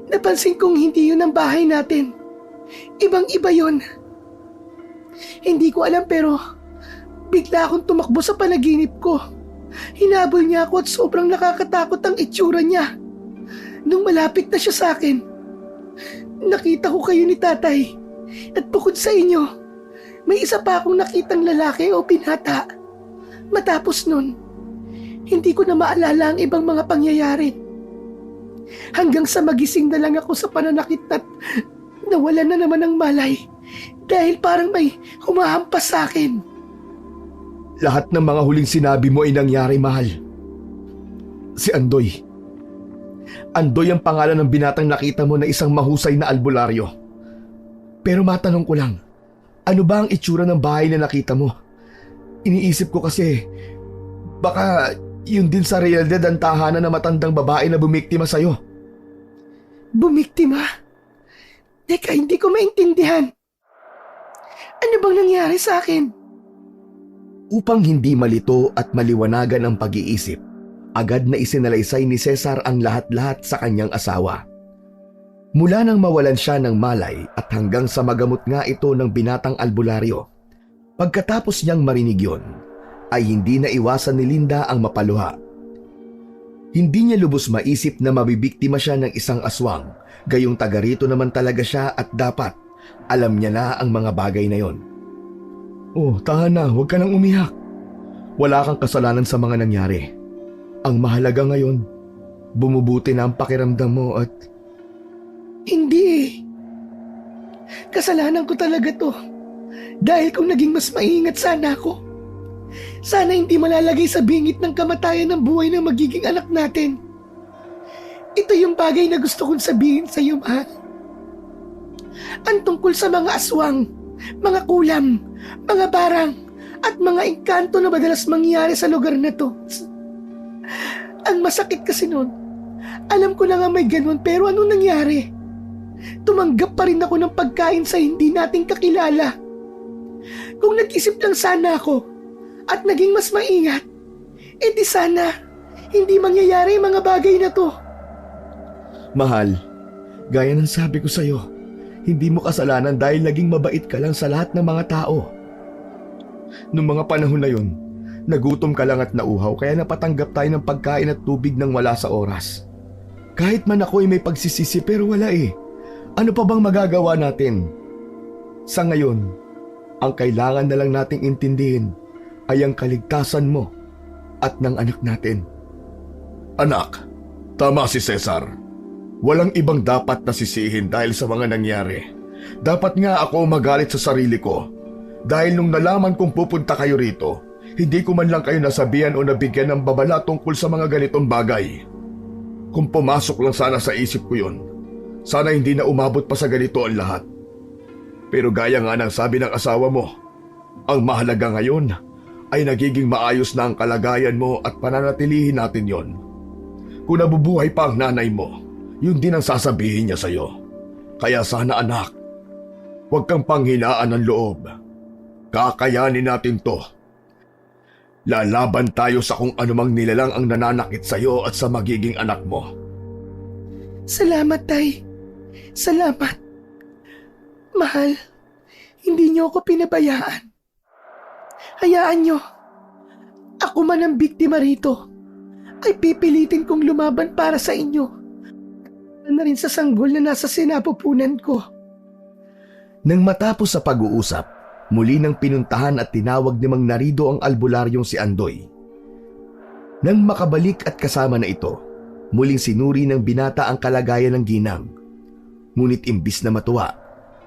napansin kong hindi yun ang bahay natin. Ibang-iba yun. Hindi ko alam pero bigla akong tumakbo sa panaginip ko. Hinabol niya ako at sobrang nakakatakot ang itsura niya. Nung malapit na siya sa akin, nakita ko kayo ni tatay. At bukod sa inyo, may isa pa akong nakitang lalaki o binata. Matapos nun, hindi ko na maalala ang ibang mga pangyayari. Hanggang sa magising na lang ako sa pananakit at nawalan na naman ng malay dahil parang may humahampas sa akin. Lahat ng mga huling sinabi mo ay nangyari, mahal. Si Andoy. Andoy ang pangalan ng binatang nakita mo na isang mahusay na albularyo. Pero matanong ko lang, ano ba ang itsura ng bahay na nakita mo? Iniisip ko kasi, baka yun din sa realidad ang tahanan ng matandang babae na bumiktima sa'yo. Bumiktima? Teka, hindi ko maintindihan. Ano bang nangyari sa akin? Upang hindi malito at maliwanagan ang pag-iisip, agad na isinalaysay ni Cesar ang lahat-lahat sa kanyang asawa. Mula nang mawalan siya ng malay at hanggang sa magamot nga ito ng binatang albularyo, pagkatapos niyang marinig yun, ay hindi na iwasan ni Linda ang mapaluha. Hindi niya lubos maisip na mabibiktima siya ng isang aswang, gayong taga rito naman talaga siya at dapat alam niya na ang mga bagay na yon. Oh, tahan na, huwag ka nang umiyak. Wala kang kasalanan sa mga nangyari. Ang mahalaga ngayon, bumubuti na ang pakiramdam mo at... Hindi eh. Kasalanan ko talaga to. Dahil kung naging mas maingat sana ako, sana hindi malalagay sa bingit ng kamatayan ng buhay ng magiging anak natin. Ito yung bagay na gusto kong sabihin sa iyo, mahal. Ang tungkol sa mga aswang, mga kulam, mga barang, at mga engkanto na madalas mangyari sa lugar na to. Ang masakit kasi nun, alam ko na nga may ganun pero ano nangyari? Tumanggap pa rin ako ng pagkain sa hindi nating kakilala. Kung nag-isip lang sana ako at naging mas maingat, edi sana hindi mangyayari ang mga bagay na to. Mahal, gaya ng sabi ko sa'yo, hindi mo kasalanan dahil naging mabait ka lang sa lahat ng mga tao. Noong mga panahon na yun, nagutom ka lang at nauhaw kaya napatanggap tayo ng pagkain at tubig nang wala sa oras. Kahit man ako ay may pagsisisi pero wala eh. Ano pa bang magagawa natin? Sa ngayon, ang kailangan na lang nating intindihin ay ang kaligtasan mo at ng anak natin. Anak, tama si Cesar. Walang ibang dapat nasisihin dahil sa mga nangyari. Dapat nga ako magalit sa sarili ko. Dahil nung nalaman kong pupunta kayo rito, hindi ko man lang kayo nasabihan o nabigyan ng babala tungkol sa mga ganitong bagay. Kung pumasok lang sana sa isip ko yun, sana hindi na umabot pa sa ganito ang lahat. Pero gaya nga ng sabi ng asawa mo, ang mahalaga ngayon ay nagiging maayos na ang kalagayan mo at pananatilihin natin yon. Kung nabubuhay pa ang nanay mo, yun din ang sasabihin niya sa'yo. Kaya sana anak, huwag kang panghinaan ng loob. Kakayanin natin to. Lalaban tayo sa kung anumang nilalang ang nananakit sa'yo at sa magiging anak mo. Salamat, Tay. Salamat. Mahal, hindi niyo ako pinabayaan. Hayaan niyo, ako man ang biktima rito, ay pipilitin kong lumaban para sa inyo. Na rin sa sanggol na nasa sinapupunan ko. Nang matapos sa pag-uusap, muli nang pinuntahan at tinawag ni Mang Narido ang albularyong si Andoy. Nang makabalik at kasama na ito, muling sinuri ng binata ang kalagayan ng ginang. Ngunit imbis na matuwa,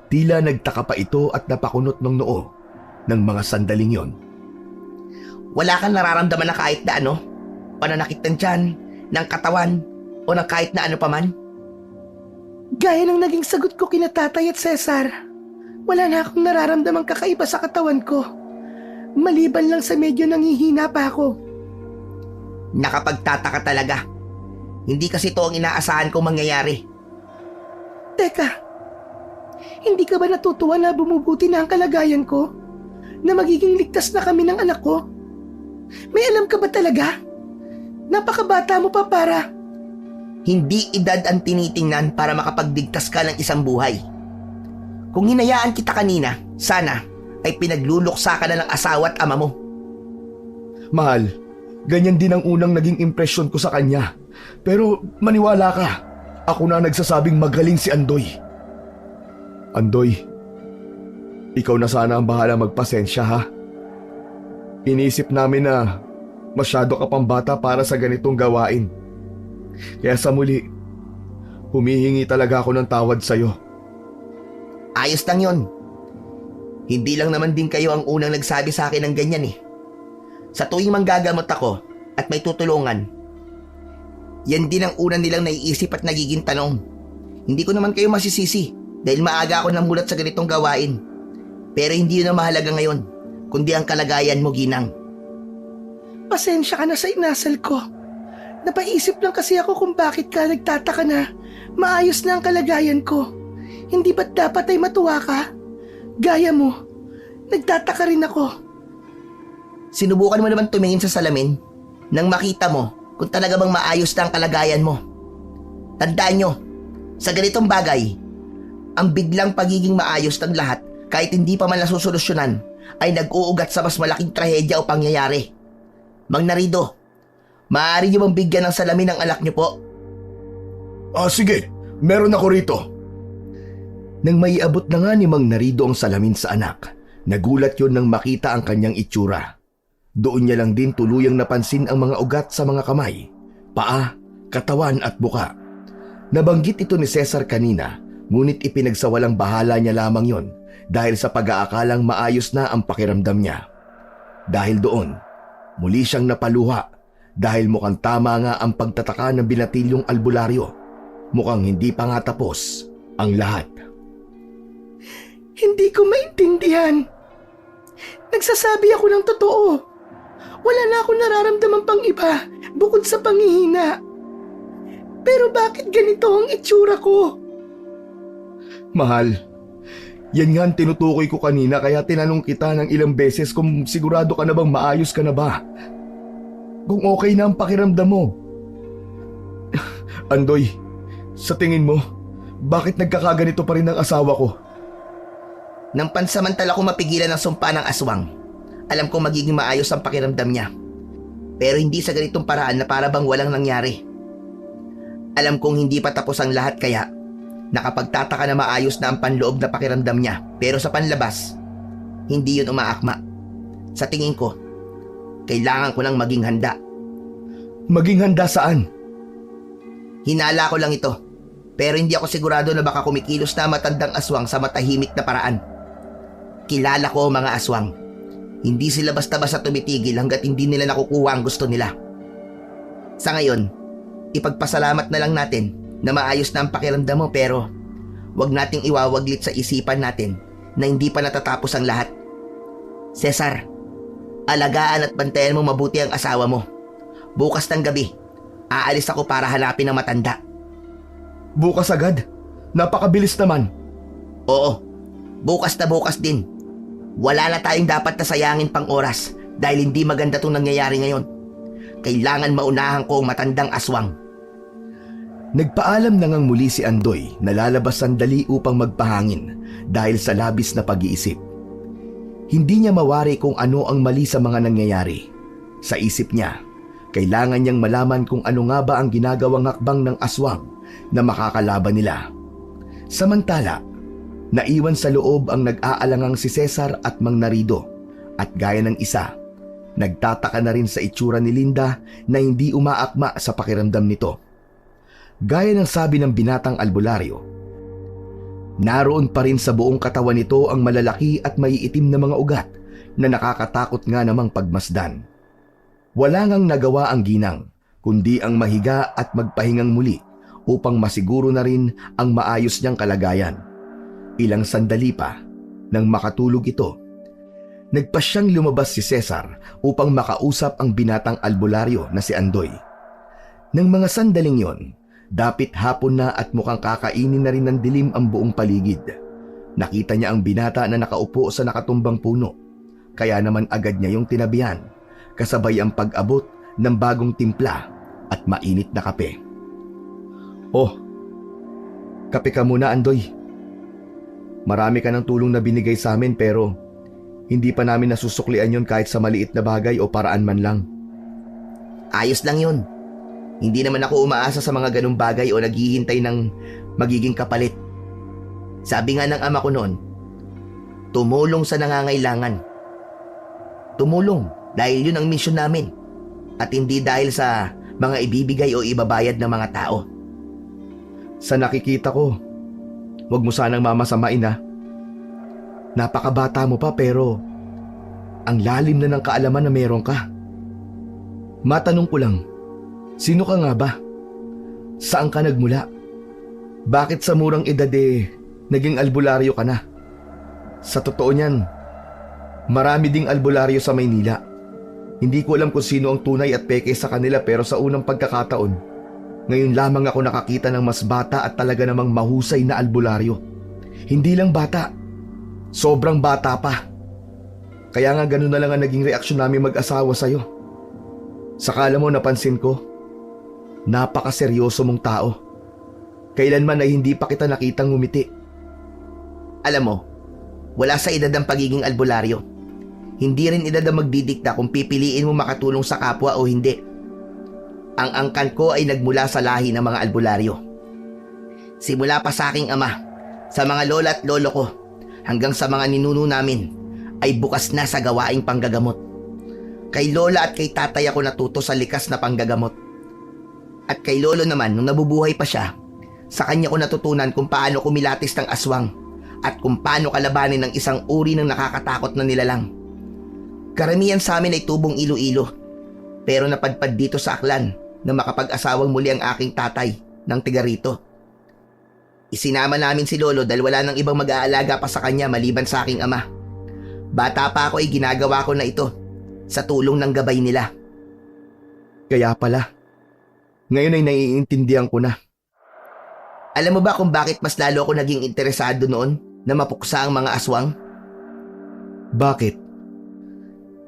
tila nagtaka pa ito at napakunot ng noo ng mga sandaling yon. Wala kang nararamdaman na kahit na ano? Pananakit ng tiyan, ng katawan, o ng kahit na ano paman? Gaya ng naging sagot ko kina Tatay at Cesar, wala na akong nararamdamang kakaiba sa katawan ko. Maliban lang sa medyo nangihina pa ako. Nakapagtataka talaga. Hindi kasi ito ang inaasahan kong mangyayari. Teka, hindi ka ba natutuwa na bumubuti na ang kalagayan ko? Na magiging ligtas na kami ng anak ko? May alam ka ba talaga? Napakabata mo pa para... Hindi edad ang tinitingnan para makapagdigtas ka ng isang buhay. Kung hinayaan kita kanina, sana ay pinagluluksa ka na ng asawa at ama mo. Mahal, ganyan din ang unang naging impresyon ko sa kanya. Pero maniwala ka, ako na nagsasabing magaling si Andoy. Andoy, ikaw na sana ang bahala magpasensya ha. Iniisip namin na masyado ka pang bata para sa ganitong gawain. Kaya sa muli, humihingi talaga ako ng tawad sa'yo. Ayos lang yon. Hindi lang naman din kayo ang unang nagsabi sa akin ng ganyan eh. Sa tuwing manggagamot ako at may tutulungan, yan din ang unang nilang naiisip at nagiging tanong. Hindi ko naman kayo masisisi dahil maaga ako namulat sa ganitong gawain. Pero hindi yun ang mahalaga ngayon, kundi ang kalagayan mo, Ginang. Pasensya ka na sa inasal ko. Napaisip lang kasi ako kung bakit ka nagtataka na maayos na ang kalagayan ko. Hindi ba't dapat ay matuwa ka? Gaya mo, nagtataka rin ako. Sinubukan mo naman tumingin sa salamin nang makita mo kung talaga bang maayos na ang kalagayan mo. Tandaan nyo, sa ganitong bagay, ang biglang pagiging maayos ng lahat kahit hindi pa man nasusolusyonan ay nag-uugat sa mas malaking trahedya o pangyayari. Mang Narido, maaari niyo bang bigyan ng salamin ang anak niyo po? Sige, meron ako rito. Nang maiabot na nga ni Mang Narido ang salamin sa anak, nagulat yon nang makita ang kanyang itsura. Doon niya lang din tuluyang napansin ang mga ugat sa mga kamay, paa, katawan at buka. Nabanggit ito ni Cesar kanina, ngunit ipinagsawalang bahala niya lamang yon dahil sa pag-aakalang maayos na ang pakiramdam niya. Dahil doon, muli siyang napaluha dahil mukhang tama nga ang pagtataka ng binatilyong albularyo. Mukhang hindi pa nga tapos ang lahat. Hindi ko maintindihan. Nagsasabi ako ng totoo. Wala na akong nararamdaman pang iba bukod sa panghihina. Pero bakit ganito ang itsura ko? Mahal, yan nga ang tinutukoy ko kanina kaya tinanong kita ng ilang beses kung sigurado ka na bang maayos ka na ba. Kung okay na ang pakiramdam mo. Andoy, sa tingin mo, bakit nagkakaganito pa rin ang asawa ko? Nang pansamantala ko mapigilan ang sumpa ng aswang, alam kong magiging maayos ang pakiramdam niya. Pero hindi sa ganitong paraan na para bang walang nangyari. Alam kong hindi pa tapos ang lahat kaya nakapagtataka na maayos na ang panloob na pakiramdam niya. Pero sa panlabas, hindi yun umaakma. Sa tingin ko, kailangan ko lang maging handa. Maging handa saan? Hinala ko lang ito. Pero hindi ako sigurado na baka kumikilos na matandang aswang sa matahimik na paraan. Kilala ko mga aswang. Hindi sila basta-basta tumitigil hanggat hindi nila nakukuha ang gusto nila. Sa ngayon, ipagpasalamat na lang natin na maayos na ang pakiramdam mo pero wag nating iwawaglit sa isipan natin na hindi pa natatapos ang lahat. Cesar, alagaan at bantayan mo mabuti ang asawa mo. Bukas ng gabi, aalis ako para hanapin ang matanda. Bukas agad? Napakabilis naman. Oo, bukas na bukas din. Wala na tayong dapat na sayangin pang oras dahil hindi maganda itong nangyayari ngayon. Kailangan maunahan ko ang matandang aswang. Nagpaalam na ngang muli si Andoy na lalabas sandali upang magpahangin dahil sa labis na pag-iisip. Hindi niya mawari kung ano ang mali sa mga nangyayari. Sa isip niya, kailangan niyang malaman kung ano nga ba ang ginagawang hakbang ng aswang na makakalaban nila. Samantala, naiwan sa loob ang nag-aalangang si Cesar at Mang Narido at gaya ng isa, nagtataka na rin sa itsura ni Linda na hindi umaakma sa pakiramdam nito. Gaya ng sabi ng binatang albularyo, naroon pa rin sa buong katawan nito ang malalaki at maiitim na mga ugat na nakakatakot nga namang pagmasdan. Wala ngang nagawa ang ginang kundi ang mahiga at magpahingang muli upang masiguro na rin ang maayos niyang kalagayan. Ilang sandali pa nang makatulog ito, Nagpa siyang lumabas si Cesar upang makausap ang binatang albularyo na si Andoy. Nang mga sandaling yon, dapit hapon na at mukhang kakainin na rin ng dilim ang buong paligid. Nakita niya ang binata na nakaupo sa nakatumbang puno, kaya naman agad niya yung tinabihan, kasabay ang pag-abot ng bagong timpla at mainit na kape. Oh, kape ka muna, Andoy. Marami ka ng tulong na binigay sa amin pero hindi pa namin nasusuklian yon kahit sa maliit na bagay o paraan man lang. Ayos lang yun. Hindi naman ako umaasa sa mga ganung bagay o naghihintay ng magiging kapalit. Sabi nga ng ama ko noon, tumulong sa nangangailangan. Tumulong dahil yun ang misyon namin at hindi dahil sa mga ibibigay o ibabayad ng mga tao. Sa nakikita ko, wag mo sanang mamasamain ha. Napakabata mo pa pero ang lalim na ng kaalaman na meron ka. Matanong ko lang, sino ka nga ba? Saan ka nagmula? Bakit sa murang edad naging albularyo ka na? Sa totoo niyan, marami ding albularyo sa Maynila. Hindi ko alam kung sino ang tunay at peke sa kanila pero sa unang pagkakataon, ngayon lamang ako nakakita ng mas bata at talaga namang mahusay na albularyo. Hindi lang bata, sobrang bata pa. Kaya nga ganun na lang ang naging reaksyon namin mag-asawa sa'yo. Sakala mo napansin ko, napakaseryoso mong tao. Kailanman ay hindi pa kita nakitang ngumiti. Alam mo, wala sa edad ang pagiging albularyo. Hindi rin edad ang magdidikta kung pipiliin mo makatulong sa kapwa o hindi. Ang angkan ko ay nagmula sa lahi ng mga albularyo. Simula pa sa aking ama, sa mga lola at lolo ko, hanggang sa mga ninuno namin, ay bukas na sa gawaing panggagamot. Kay lola at kay tatay ako natuto sa likas na panggagamot. At kay lolo naman, nung nabubuhay pa siya, sa kanya ko natutunan kung paano kumilatis ng aswang at kung paano kalabanin ng isang uri ng nakakatakot na nilalang. Karamihan sa amin ay tubong Iloilo, pero napadpad dito sa Aklan na makapag-asawang muli ang aking tatay ng tiga rito. Isinama namin si lolo dahil wala nang ibang mag-aalaga pa sa kanya maliban sa aking ama. Bata pa ako ay ginagawa ko na ito sa tulong ng gabay nila. Kaya pala, ngayon ay naiintindihan ko na. Alam mo ba kung bakit mas lalo ako naging interesado noon na mapuksa ang mga aswang? Bakit?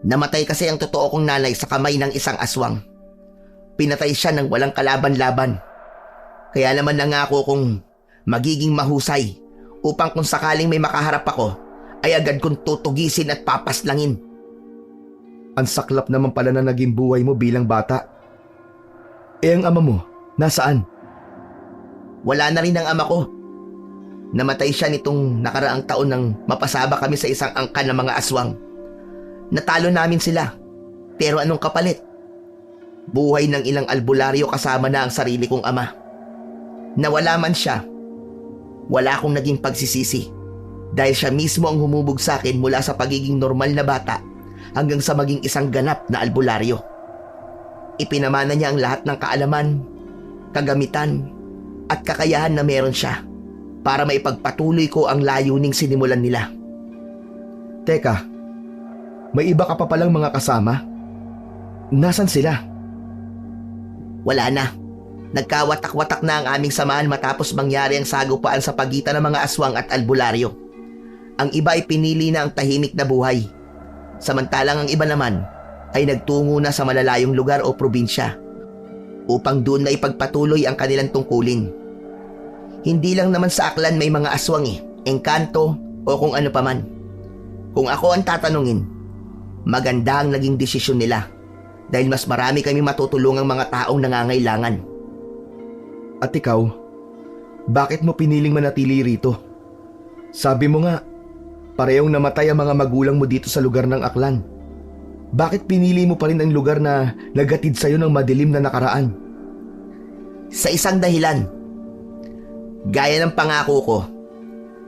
Namatay kasi ang totoo kong nanay sa kamay ng isang aswang. Pinatay siya ng walang kalaban-laban. Kaya naman nangako kong magiging mahusay upang kung sakaling may makaharap ako, ay agad kong tutugisin at papaslangin. Ang saklap naman pala na naging buhay mo bilang bata. Ang ama mo, nasaan? Wala na rin ang ama ko. Namatay siya nitong nakaraang taon nang mapasaba kami sa isang angkan ng mga aswang. Natalo namin sila. Pero anong kapalit? Buhay ng ilang albularyo kasama na ang sarili kong ama. Nawala man siya, wala akong naging pagsisisi. Dahil siya mismo ang humubog sa akin mula sa pagiging normal na bata hanggang sa maging isang ganap na albularyo. Ipinamana niya ang lahat ng kaalaman, kagamitan, at kakayahan na meron siya para maipagpatuloy ko ang layuning sinimulan nila. Teka, may iba ka pa palang mga kasama? Nasaan sila? Wala na. Nagkawatak-watak na ang aming samahan matapos mangyari ang sagupaan sa pagitan ng mga aswang at albularyo. Ang iba ay pinili na ang tahimik na buhay. Samantalang ang iba naman ay nagtungo na sa malalayong lugar o probinsya upang doon na ipagpatuloy ang kanilang tungkulin. Hindi lang naman sa Aklan may mga aswang engkanto o kung ano paman. Kung ako ang tatanungin, maganda ang naging desisyon nila dahil mas marami kami matutulungang mga taong nangangailangan. At ikaw, bakit mo piniling manatili rito? Sabi mo nga, parehong namatay ang mga magulang mo dito sa lugar ng Aklan. Bakit pinili mo pa rin ang lugar na naghatid sa'yo ng madilim na nakaraan? Sa isang dahilan. Gaya ng pangako ko,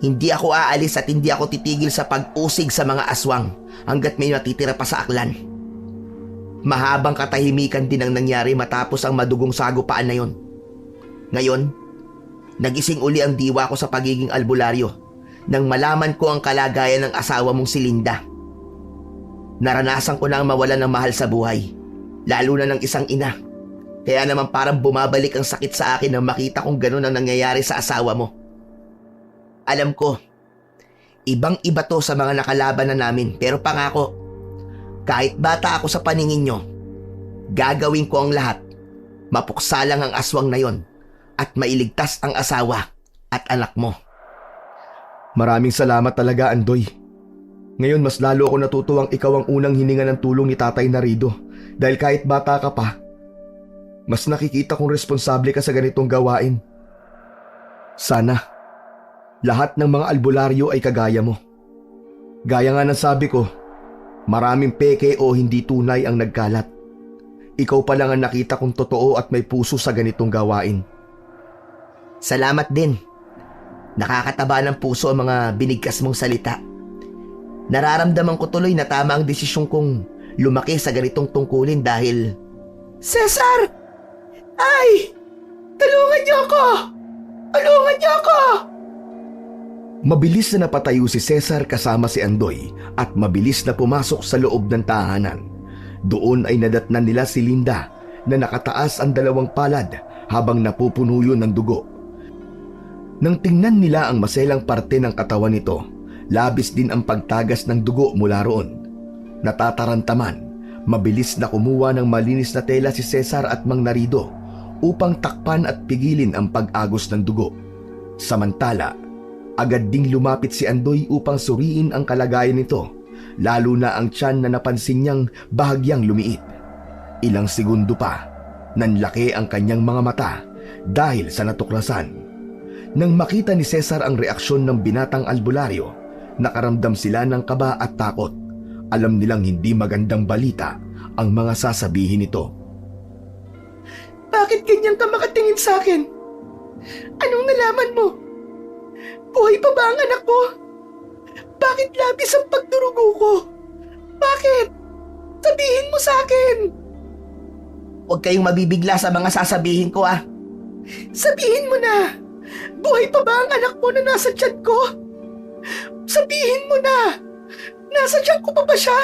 hindi ako aalis at hindi ako titigil sa pag-usig sa mga aswang hanggat may natitira pa sa Aklan. Mahabang katahimikan din ang nangyari matapos ang madugong sagupaan na yon. Ngayon, nagising uli ang diwa ko sa pagiging albularyo nang malaman ko ang kalagayan ng asawa mong si Linda. Naranasan ko na ang mawalan ng mahal sa buhay, lalo na ng isang ina. Kaya naman parang bumabalik ang sakit sa akin nang makita kong ganun ang nangyayari sa asawa mo. Alam ko, ibang-iba to sa mga nakalaban na namin, pero pangako, kahit bata ako sa paningin nyo, gagawin ko ang lahat. Mapuksa lang ang aswang na yon at mailigtas ang asawa at anak mo. Maraming salamat talaga, Andoy. Ngayon mas lalo ako natutuwang ikaw ang unang hininga ng tulong ni Tatay Narido dahil kahit bata ka pa, mas nakikita kong responsable ka sa ganitong gawain. Sana lahat ng mga albularyo ay kagaya mo. Gaya nga ng sabi ko, maraming peke o hindi tunay ang nagkalat. Ikaw pa lang ang nakita kong totoo at may puso sa ganitong gawain. Salamat din. Nakakataba ng puso ang mga binigkas mong salita. Nararamdaman ko tuloy na tama ang desisyon kong lumaki sa ganitong tungkulin dahil... Cesar! Ay! Tulungan niyo ako! Tulungan niyo ako! Mabilis na napatayo si Cesar kasama si Andoy at mabilis na pumasok sa loob ng tahanan. Doon ay nadatnan nila si Linda na nakataas ang dalawang palad habang napupuno yun ng dugo. Nang tingnan nila ang maselang parte ng katawan nito, labis din ang pagtagas ng dugo mula roon. Natatarantaman, mabilis na kumuha ng malinis na tela si Cesar at Mang Narido upang takpan at pigilin ang pag-agos ng dugo. Samantala, agad ding lumapit si Andoy upang suriin ang kalagayan nito, lalo na ang tiyan na napansin niyang bahagyang lumiit. Ilang segundo pa, nanlaki ang kanyang mga mata dahil sa natuklasan. Nang makita ni Cesar ang reaksyon ng binatang albularyo, nakaramdam sila ng kaba at takot. Alam nilang hindi magandang balita ang mga sasabihin nito. Bakit ganyan ka makatingin sa akin? Anong nalaman mo? Buhay pa ba ang anak ko? Bakit labis ang pagdurugo ko? Bakit? Sabihin mo sa akin! Huwag kayong mabibigla sa mga sasabihin ko ah. Sabihin mo na! Buhay pa ba ang anak mo na nasa tiyan ko? Sabihin mo na! Nasa tiyan ko pa ba siya?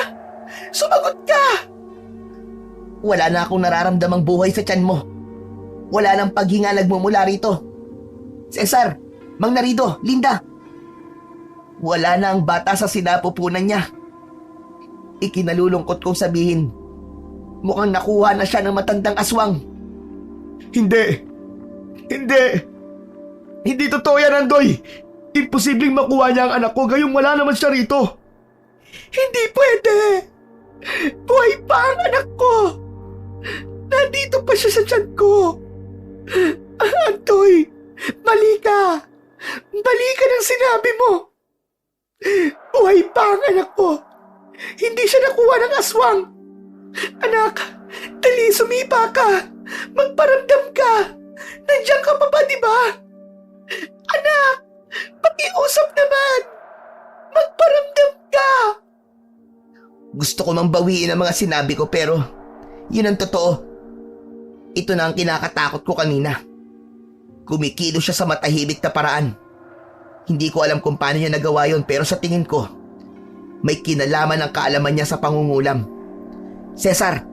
Sumagot ka! Wala na akong nararamdamang buhay sa tiyan mo. Wala nang paghinga nagmumula rito. Cesar, Mang Narido, Linda. Wala na ang bata sa sinapupunan niya. Ikinalulungkot kong sabihin, mukhang nakuha na siya ng matandang aswang. Hindi! Hindi! Hindi totoo yan, Andoy! Imposibleng makuha niya ang anak ko gayong wala naman siya rito. Hindi pwede! Buhay pa ang anak ko! Nandito pa siya sa tiyan ko! Antoy, mali ka! Mali ka ng sinabi mo! Buhay pa ang anak ko! Hindi siya nakuha ng aswang! Anak, dali sumipa ka! Magparamdam ka! Nandiyan ka pa ba, di ba? Anak, pakiusap naman! Magparamdam ka! Gusto ko mang bawiin ang mga sinabi ko pero yun ang totoo. Ito na ang kinakatakot ko kanina. Kumikilos siya sa matahimik na paraan. Hindi ko alam kung paano niya nagawa yun pero sa tingin ko, may kinalaman ang kaalaman niya sa pangungulam. Cesar,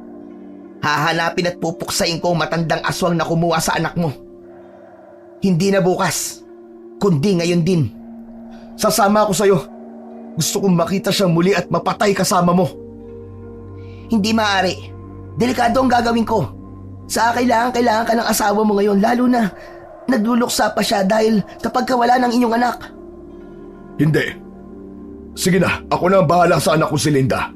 hahanapin at pupuksain ko ang matandang aswang na kumuha sa anak mo. Hindi na bukas, kundi ngayon din. Sasama ako sa'yo. Gusto kong makita siya muli at mapatay kasama mo. Hindi maaari. Delikado ang gagawin ko. Sa kailangan ka ng asawa mo ngayon lalo na nagluluksa pa siya dahil sa pagkawala ng inyong anak. Hindi. Sige na, ako na ang bahala sa anak ko si Linda.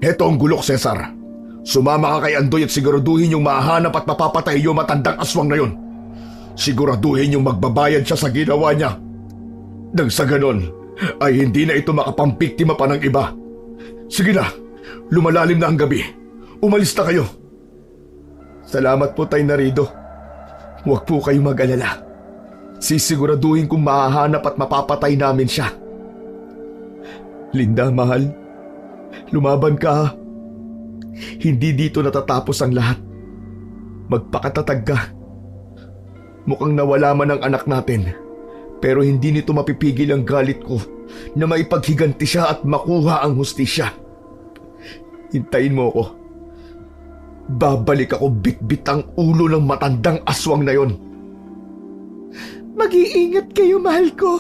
Heto ang gulok, Cesar. Sumama ka kay Andoy at siguraduhin yung mahanap at mapapatay yung matandang aswang na yun. Siguraduhin yung magbabayad siya sa ginawa niya. Nang sa ganon, ay hindi na ito makapampiktima pa ng iba. Sige na, lumalalim na ang gabi. Umalis na kayo. Salamat po, Tay Narido. Huwag po kayong mag-alala. Sisiguraduhin kong mahahanap at mapapatay namin siya. Linda, mahal. Lumaban ka. Hindi dito natatapos ang lahat. Magpakatatag ka. Mukhang nawala man ang anak natin, pero hindi nito mapipigil ang galit ko na maipaghiganti siya at makuha ang hustisya. Hintayin mo ako. Babalik ako bit-bit ang ulo ng matandang aswang na yon. Mag-iingat kayo, mahal ko.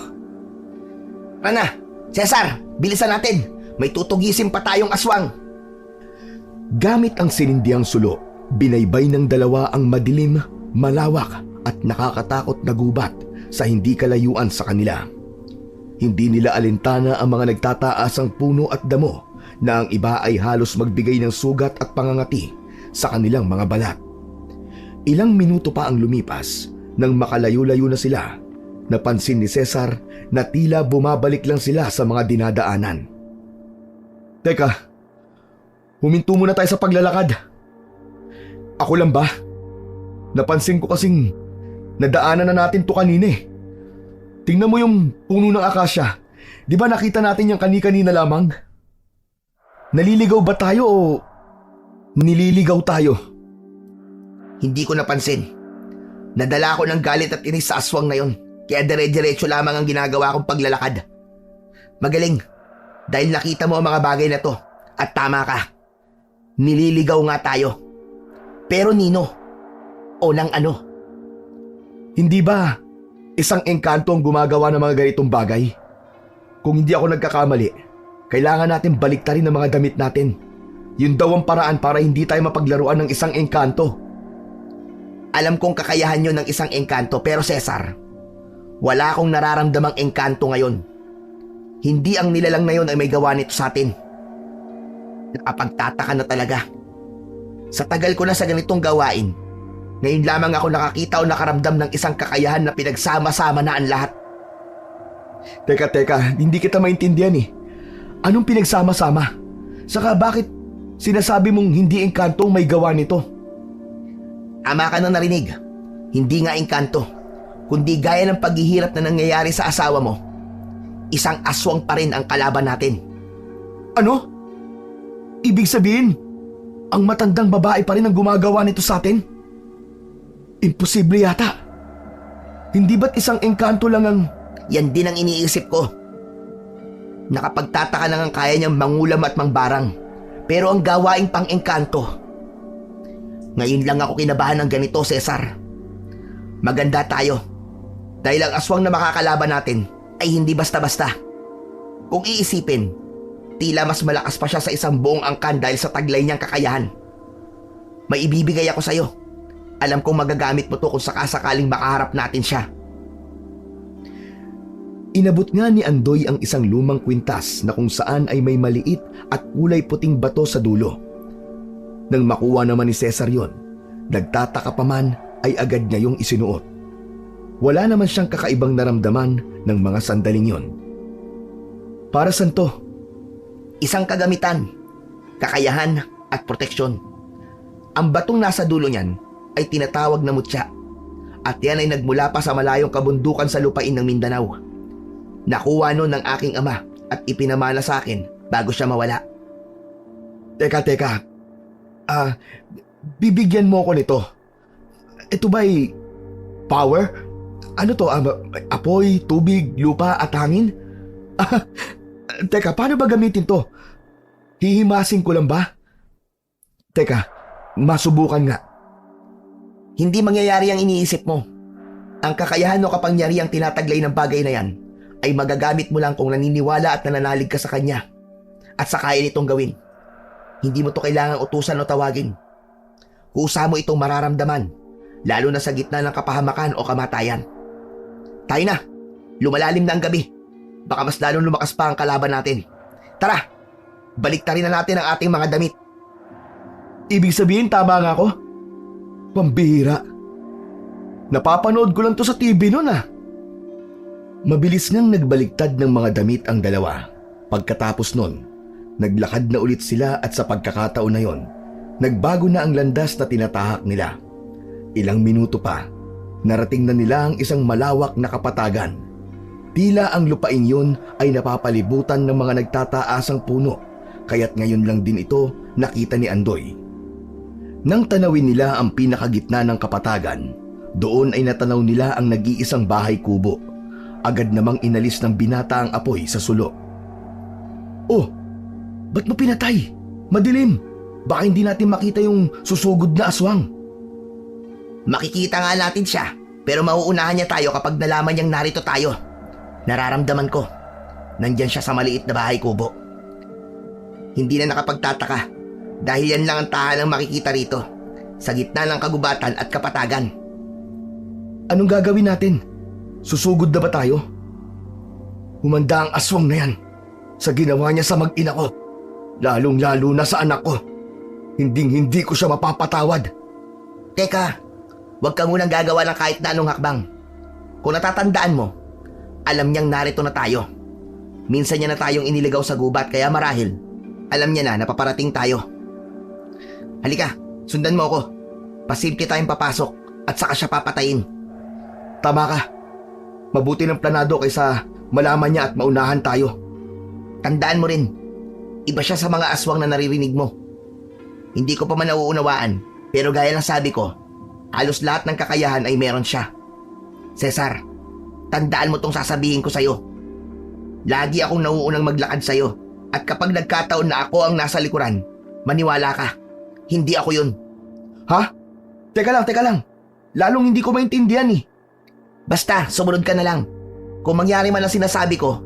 Rana, Cesar, bilisan natin. May tutugisin pa tayong aswang. Gamit ang sinindihang sulo, binaybay ng dalawa ang madilim, malawak at nakakatakot na gubat sa hindi kalayuan sa kanila. Hindi nila alintana ang mga nagtataasang puno at damo na ang iba ay halos magbigay ng sugat at pangangati sa kanilang mga balat. Ilang minuto pa ang lumipas nang makalayo-layo na sila. Napansin ni Cesar na tila bumabalik lang sila sa mga dinadaanan. Teka, huminto muna tayo sa paglalakad. Ako lang ba? Napansin ko kasing nadaanan na natin to kanina eh. Tingnan mo yung puno ng akasya. Di ba nakita natin yung kani-kanina lamang? Naliligaw ba tayo o nililigaw tayo? Hindi ko napansin. Nadala ako ng galit at inis sa aswang na yon. Kaya dire-diretso lamang ang ginagawa kong paglalakad. Magaling. Dahil nakita mo ang mga bagay na to. At tama ka. Nililigaw nga tayo. Pero nino? O ng ano? Hindi ba isang engkanto ang gumagawa ng mga ganitong bagay? Kung hindi ako nagkakamali, kailangan natin baliktarin ang mga damit natin. Yun daw ang paraan para hindi tayo mapaglaruan ng isang engkanto. Alam kong kakayahan yun ng isang engkanto, pero Cesar, wala akong nararamdamang engkanto ngayon. Hindi ang nilalang na yun ay may gawa nito sa atin. Nakapagtataka na talaga. Sa tagal ko na sa ganitong gawain, ngayon lamang ako nakakita o nakaramdam ng isang kakayahan na pinagsama-sama na ang lahat. Teka, hindi kita maintindihan eh. Anong pinagsama-sama? Saka bakit sinasabi mong hindi engkanto ang may gawa nito? Ama ka nang narinig. Hindi nga engkanto, kundi gaya ng paghihirap na nangyayari sa asawa mo. Isang aswang pa rin ang kalaban natin. Ano? Ibig sabihin, ang matandang babae pa rin ang gumagawa nito sa atin? Imposible yata. Hindi ba't isang engkanto lang ang... Yan din ang iniisip ko. Nakapagtataka na nga kaya niyang mangulam at mangbarang. Pero ang gawaing pang-engkanto. Ngayon lang ako kinabahan ng ganito, Cesar. Maganda tayo. Dahil ang aswang na makakalaban natin ay hindi basta-basta. Kung iisipin, tila mas malakas pa siya sa isang buong angkan dahil sa taglay niyang kakayahan. May ibibigay ako sa'yo. Alam kong magagamit mo to kung sakasakaling makaharap natin siya. Inabot nga ni Andoy ang isang lumang kwintas na kung saan ay may maliit at kulay puting bato sa dulo. Nang makuha naman ni Cesar yon, nagtataka pa man ay agad niya yung isinuot. Wala naman siyang kakaibang naramdaman ng mga sandaling yon. Para saan to? Isang kagamitan, kakayahan at proteksyon. Ang batong nasa dulo niyan ay tinatawag na mutya. At yan ay nagmula pa sa malayong kabundukan sa lupain ng Mindanao. Nakuha nun ng aking ama at ipinamana sa akin bago siya mawala. Teka. Bibigyan mo ko nito. Ito ba'y power? Ano to? Apoy, tubig, lupa at hangin? Teka, paano ba gamitin to? Hihimasin ko lang ba? Teka, masubukan nga. Hindi mangyayari ang iniisip mo. Ang kakayahan o kapangyarihang tinataglay ng bagay na yan ay magagamit mo lang kung naniniwala at nananalig ka sa kanya at sa kaya nitong gawin. Hindi mo to kailangang utusan o tawagin. Kusa mo itong mararamdaman, lalo na sa gitna ng kapahamakan o kamatayan. Tayo na, lumalalim na ang gabi. Baka mas lalong lumakas pa ang kalaban natin. Tara, baliktarin na natin ang ating mga damit. Ibig sabihin tama nga ako? Pambihira. Napapanood ko lang to sa TV noon ah. Mabilis ngang nagbaliktad ng mga damit ang dalawa. Pagkatapos nun, naglakad na ulit sila at sa pagkakataon na yon, nagbago na ang landas na tinatahak nila. Ilang minuto pa, narating na nila ang isang malawak na kapatagan. Tila ang lupain yun ay napapalibutan ng mga nagtataasang puno, kaya't ngayon lang din ito nakita ni Andoy. Nang tanawin nila ang pinakagitna ng kapatagan, doon ay natanaw nila ang nag-iisang bahay kubo. Agad namang inalis ng binata ang apoy sa sulo. Oh, ba't mo pinatay? Madilim. Baka hindi natin makita yung susugod na aswang. Makikita nga natin siya, pero mauunahan niya tayo kapag nalaman niyang narito tayo. Nararamdaman ko, nandyan siya sa maliit na bahay kubo. Hindi na nakapagtataka dahil yan lang ang tahanang makikita rito, sa gitna ng kagubatan at kapatagan. Anong gagawin natin? Susugod na ba tayo? Humanda ang aswang na yan sa ginawa niya sa mag-ina ko. Lalong-lalo na sa anak ko. Hinding-hindi ko siya mapapatawad. Teka, huwag ka munang gagawa ng kahit na anong hakbang. Kung natatandaan mo, alam niyang narito na tayo. Minsan niya na tayong iniligaw sa gubat, kaya marahil alam niya na napaparating tayo. Halika, sundan mo ako. Pasimple tayong papasok at saka siya papatayin. Tama ka. Mabuti ng planado kaysa malaman niya at maunahan tayo. Tandaan mo rin, iba siya sa mga aswang na naririnig mo. Hindi ko pa man nauunawaan, pero gaya ng sabi ko, halos lahat ng kakayahan ay meron siya. Cesar, tandaan mo tong sasabihin ko sa'yo. Lagi akong nauunang maglakad sa'yo, at kapag nagkataon na ako ang nasa likuran, maniwala ka, hindi ako yun. Ha? Teka lang. Lalong hindi ko maintindihan eh. Basta, sumunod ka na lang. Kung mangyari man ang sinasabi ko,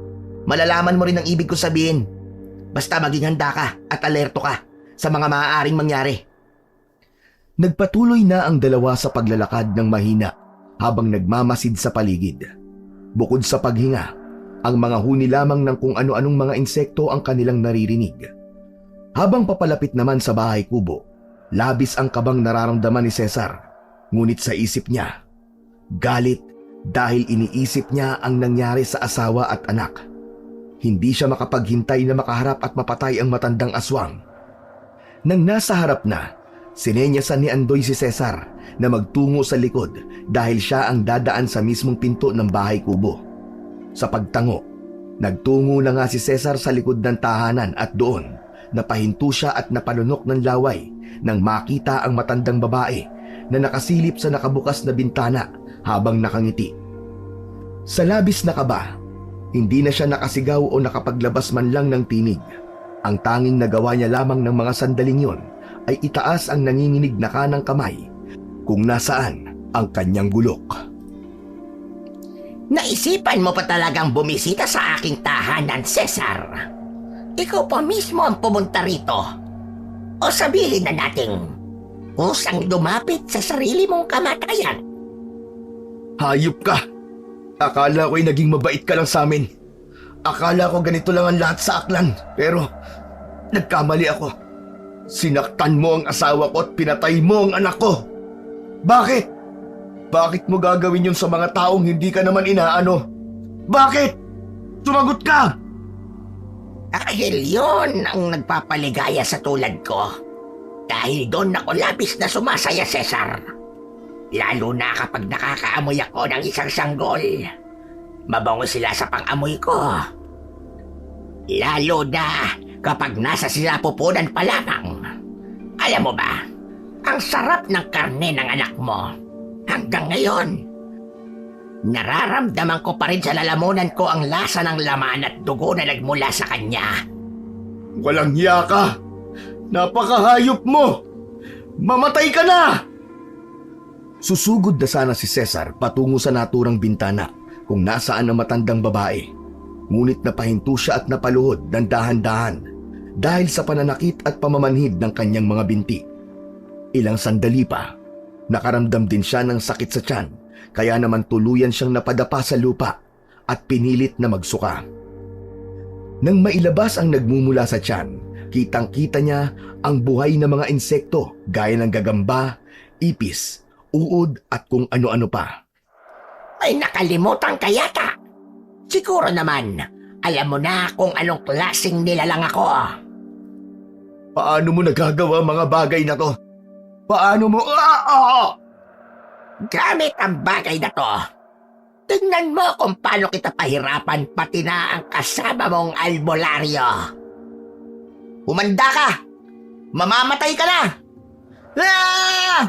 malalaman mo rin ang ibig ko sabihin. Basta maging handa ka at alerto ka sa mga maaaring mangyari. Nagpatuloy na ang dalawa sa paglalakad ng mahina habang nagmamasid sa paligid. Bukod sa paghinga, ang mga huni lamang ng kung ano-anong mga insekto ang kanilang naririnig. Habang papalapit naman sa bahay kubo, labis ang kabang nararamdaman ni Cesar. Ngunit sa isip niya, galit dahil iniisip niya ang nangyari sa asawa at anak. Hindi siya makapaghintay na makaharap at mapatay ang matandang aswang. Nang nasa harap na, sinenyasan ni Andoy si Cesar na magtungo sa likod dahil siya ang dadaan sa mismong pinto ng bahay kubo. Sa pagtango, nagtungo na nga si Cesar sa likod ng tahanan at doon, napahinto siya at napalunok ng laway nang makita ang matandang babae na nakasilip sa nakabukas na bintana habang nakangiti. Sa labis na kaba, hindi na siya nakasigaw o nakapaglabas man lang ng tinig. Ang tanging nagawa niya lamang ng mga sandaling yon ay itaas ang nanginginig na kanang kamay kung nasaan ang kanyang gulok. Naisipan mo pa talagang bumisita sa aking tahanan, Cesar. Ikaw pa mismo ang pumunta rito. O sabihin na nating kusang lumapit sa sarili mong kamatayan. Hayop ka! Akala ko'y naging mabait ka lang sa amin. Akala ko ganito lang ang lahat sa aklan, pero nagkamali ako. Sinaktan mo ang asawa ko at pinatay mo ang anak ko. Bakit? Bakit mo gagawin yun sa mga taong hindi ka naman inaano? Bakit? Sumagot ka! Dahil yun ang nagpapaligaya sa tulad ko. Dahil doon ako labis na sumasaya, Cesar. Lalo na kapag nakakaamoy ako ng isang sanggol. Mabango sila sa pang-amoy ko. Lalo na kapag nasa sinapupunan pa lamang. Alam mo ba, ang sarap ng karne ng anak mo. Hanggang ngayon, nararamdaman ko pa rin sa lalamunan ko ang lasa ng laman at dugo na nagmula sa kanya. Walang hiya ka! Napakahayop mo! Mamatay ka na! Susugod na sana si Cesar patungo sa naturang bintana kung nasaan ang matandang babae. Ngunit napahinto siya at napaluhod ng dahan-dahan dahil sa pananakit at pamamanhid ng kanyang mga binti. Ilang sandali pa, nakaramdam din siya ng sakit sa tiyan, kaya naman tuluyan siyang napadapa sa lupa at pinilit na magsuka. Nang mailabas ang nagmumula sa tiyan, kitang-kita niya ang buhay na mga insekto gaya ng gagamba, ipis, uod at kung ano-ano pa. Ay nakalimutan ka yata. Siguro naman, alam mo na kung anong klaseng nilalang ako. Paano mo nagagawa mga bagay na to? Paano mo... Gamit ang bagay na to. Tingnan mo kung paano kita pahirapan pati na ang kasama mong albularyo. Humanda ka! Mamamatay ka na! Ah!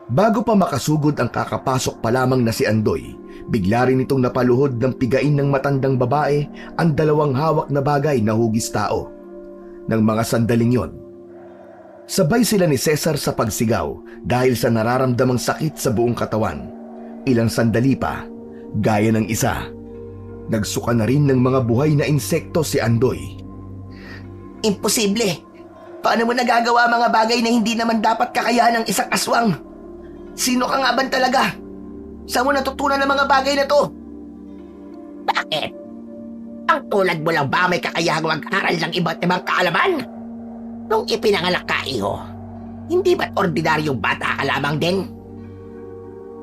Bago pa makasugod ang kakapasok pa lamang na si Andoy, bigla rin itong napaluhod ng pigain ng matandang babae ang dalawang hawak na bagay na hugis tao. ng mga sandaling yon. Sabay sila ni Cesar sa pagsigaw dahil sa nararamdamang sakit sa buong katawan. Ilang sandali pa, gaya ng isa, nagsuka na rin ng mga buhay na insekto si Andoy. Imposible! Paano mo nagagawa mga bagay na hindi naman dapat kakayahan ng isang aswang? Sino ka nga ba talaga? Saan mo natutunan ng mga bagay na to? Bakit? Ang tulad mo lang ba may kakayahang mag-aral ng iba't ibang kaalaman? Nung ipinanganak ka, iho, hindi ba't ordinaryong bata ka lamang din?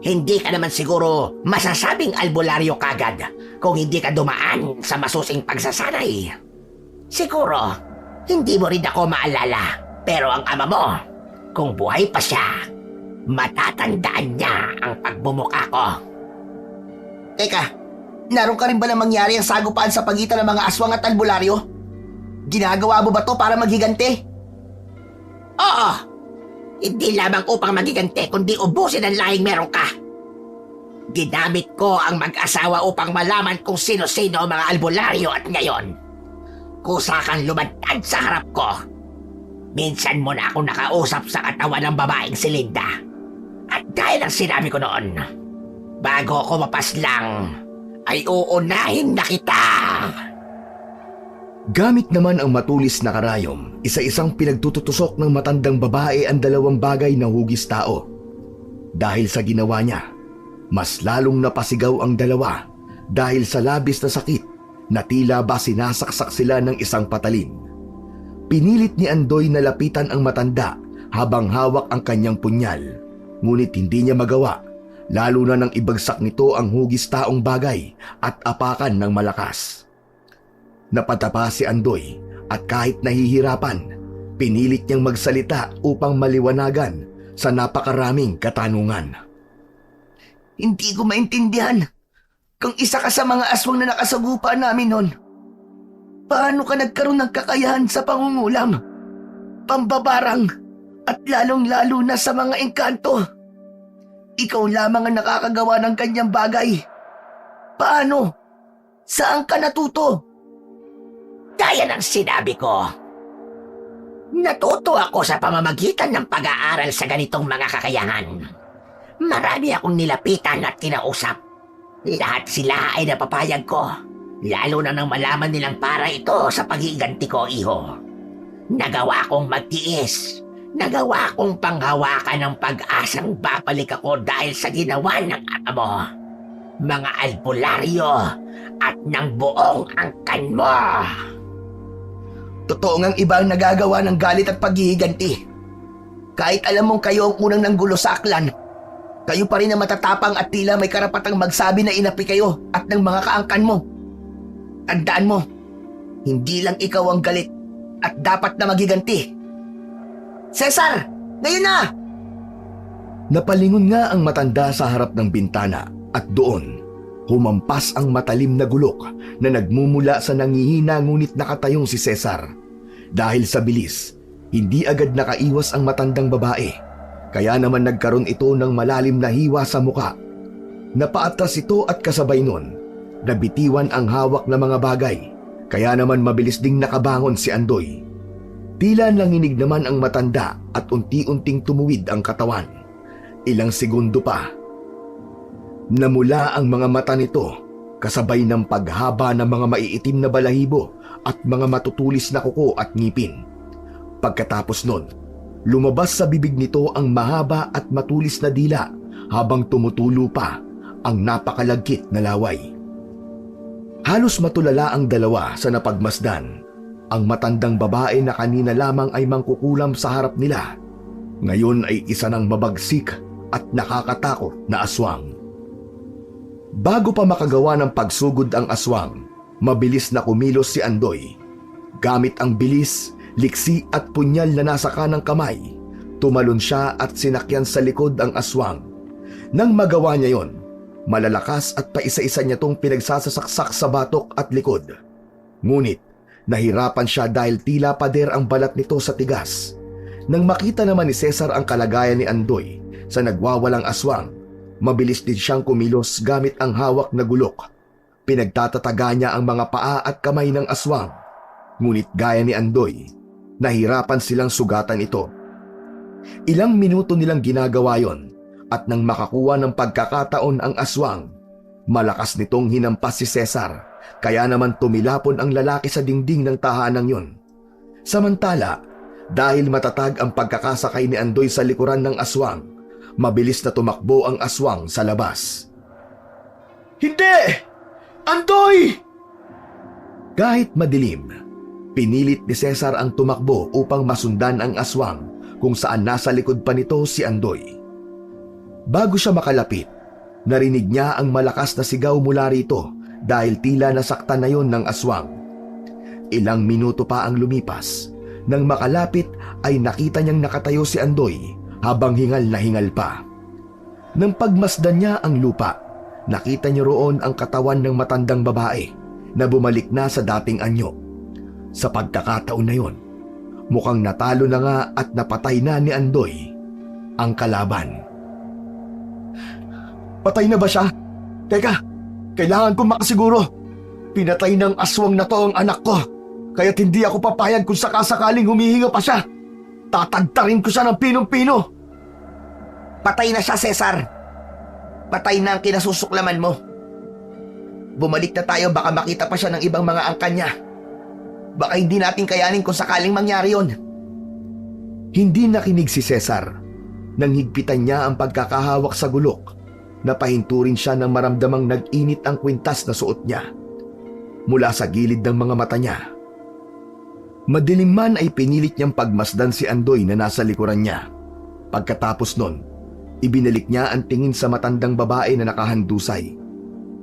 Hindi ka naman siguro masasabing albularyo kagad kung hindi ka dumaan sa masusing pagsasanay. Siguro, hindi mo rin ako maalala, pero ang ama mo, kung buhay pa siya, matatandaan niya ang pagbumuka ko. Teka, naroon ka rin ba na mangyari ang sagupaan sa pagitan ng mga aswang at albularyo? Ginagawa mo ba to para maghigante? Oo, hindi lamang upang magigante kundi ubusin ang lahing meron ka. Ginamit ko ang mag-asawa upang malaman kung sino-sino ang mga albularyo at ngayon, kusa kang lumantad sa harap ko. Minsan mo na ako nakausap sa katawan ng babaeng si Linda. At dahil ang sinabi ko noon, bago ako mapaslang, ay uunahin na kita. Gamit naman ang matulis na karayom, isa-isang pinagtututusok ng matandang babae ang dalawang bagay na hugis tao. Dahil sa ginawa niya, mas lalong napasigaw ang dalawa dahil sa labis na sakit na tila ba sinasaksak sila ng isang patalim. Pinilit ni Andoy na lapitan ang matanda habang hawak ang kanyang punyal, ngunit hindi niya magawa, lalo na nang ibagsak nito ang hugis taong bagay at apakan ng malakas. Napatapa si Andoy at kahit nahihirapan, pinilit niyang magsalita upang maliwanagan sa napakaraming katanungan. Hindi ko maintindihan. Kung isa ka sa mga aswang na nakasagupa namin noon, paano ka nagkaroon ng kakayahan sa pangungulam, pambabarang, at lalong-lalo na sa mga engkanto? Ikaw lamang ang nakakagawa ng kanyang bagay. Paano? Saan ka natuto? Gaya ng sinabi ko, natuto ako sa pamamagitan ng pag-aaral sa ganitong mga kakayahan. Marami akong nilapitan at kinausap. Lahat sila ay napapayag ko, lalo na nang malaman nilang para ito sa pag-iiganti ko, iho. Nagawa kong magtiis. Nagawa kong panghawakan ng pag-asang babalik ako dahil sa ginawa ng ama mo, mga albularyo at ng buong angkan mo. Totoo ngang iba ang nagagawa ng galit at paghihiganti. Kahit alam mong kayo ang unang nanggulo sa aklan, kayo pa rin ang matatapang at tila may karapatang magsabi na inapi kayo at ng mga kaangkan mo. Tandaan mo, hindi lang ikaw ang galit at dapat na maghiganti. Cesar, ngayon na! Napalingon nga ang matanda sa harap ng bintana at doon, humampas ang matalim na gulok na nagmumula sa nangihina ngunit nakatayong si Cesar. Dahil sa bilis, hindi agad nakaiwas ang matandang babae, kaya naman nagkaroon ito ng malalim na hiwa sa muka. Napaatras ito at kasabay nun, nabitiwan ang hawak na mga bagay, kaya naman mabilis ding nakabangon si Andoy. Tila nanginig naman ang matanda at unti-unting tumuwid ang katawan. Ilang segundo pa, namula ang mga mata nito kasabay ng paghaba ng mga maiitim na balahibo at mga matutulis na kuko at ngipin. Pagkatapos nun, lumabas sa bibig nito ang mahaba at matulis na dila habang tumutulo pa ang napakalagkit na laway. Halos matulala ang dalawa sa napagmasdan. Ang matandang babae na kanina lamang ay mangkukulam sa harap nila, ngayon ay isa ng mabagsik at nakakatakot na aswang. Bago pa makagawa ng pagsugod ang aswang, mabilis na kumilos si Andoy. Gamit ang bilis, liksi at punyal na nasa kanang kamay, tumalon siya at sinakyan sa likod ang aswang. Nang magawa niya yon, malalakas at paisa-isa niya tong pinagsasasaksak sa batok at likod. Ngunit, nahirapan siya dahil tila pader ang balat nito sa tigas. Nang makita naman ni Cesar ang kalagayan ni Andoy sa nagwawalang aswang, mabilis din siyang kumilos gamit ang hawak na gulok. Pinagtatataga niya ang mga paa at kamay ng aswang. Ngunit gaya ni Andoy, nahirapan silang sugatan ito. Ilang minuto nilang ginagawa yon at nang makakuha ng pagkakataon ang aswang, malakas nitong hinampas si Cesar, kaya naman tumilapon ang lalaki sa dingding ng tahanang yon. Samantala, dahil matatag ang pagkakasakay ni Andoy sa likuran ng aswang, mabilis na tumakbo ang aswang sa labas. Hindi! Andoy! Kahit madilim, pinilit ni Cesar ang tumakbo upang masundan ang aswang kung saan nasa likod pa nito si Andoy. Bago siya makalapit, narinig niya ang malakas na sigaw mula rito dahil tila nasaktan na yon ng aswang. Ilang minuto pa ang lumipas. Nang makalapit ay nakita niyang nakatayo si Andoy habang hingal na hingal pa. Nang pagmasdan niya ang lupa, nakita niya roon ang katawan ng matandang babae na bumalik na sa dating anyo. Sa pagkakataon na yon, mukhang natalo na nga at napatay na ni Andoy ang kalaban. Patay na ba siya? Teka, kailangan kong makasiguro. Pinatay ng aswang na to ang anak ko. Kaya't hindi ako papayag kung sakasakaling humihinga pa siya. Tatagtarin ko siya ng pinong-pino. Patay na siya, Cesar. Patay na ang kinasusuklaman mo. Bumalik na tayo, baka makita pa siya ng ibang mga angkan niya. Baka hindi natin kayanin kung sakaling mangyari yon. Hindi nakinig si Cesar. Nang higpitan niya ang pagkakahawak sa gulok, napahinturin siya nang maramdamang nag-init ang kwintas na suot niya. Mula sa gilid ng mga mata niya. Madilim man ay pinilit niyang pagmasdan si Andoy na nasa likuran niya. Pagkatapos nun, ibinalik niya ang tingin sa matandang babae na nakahandusay.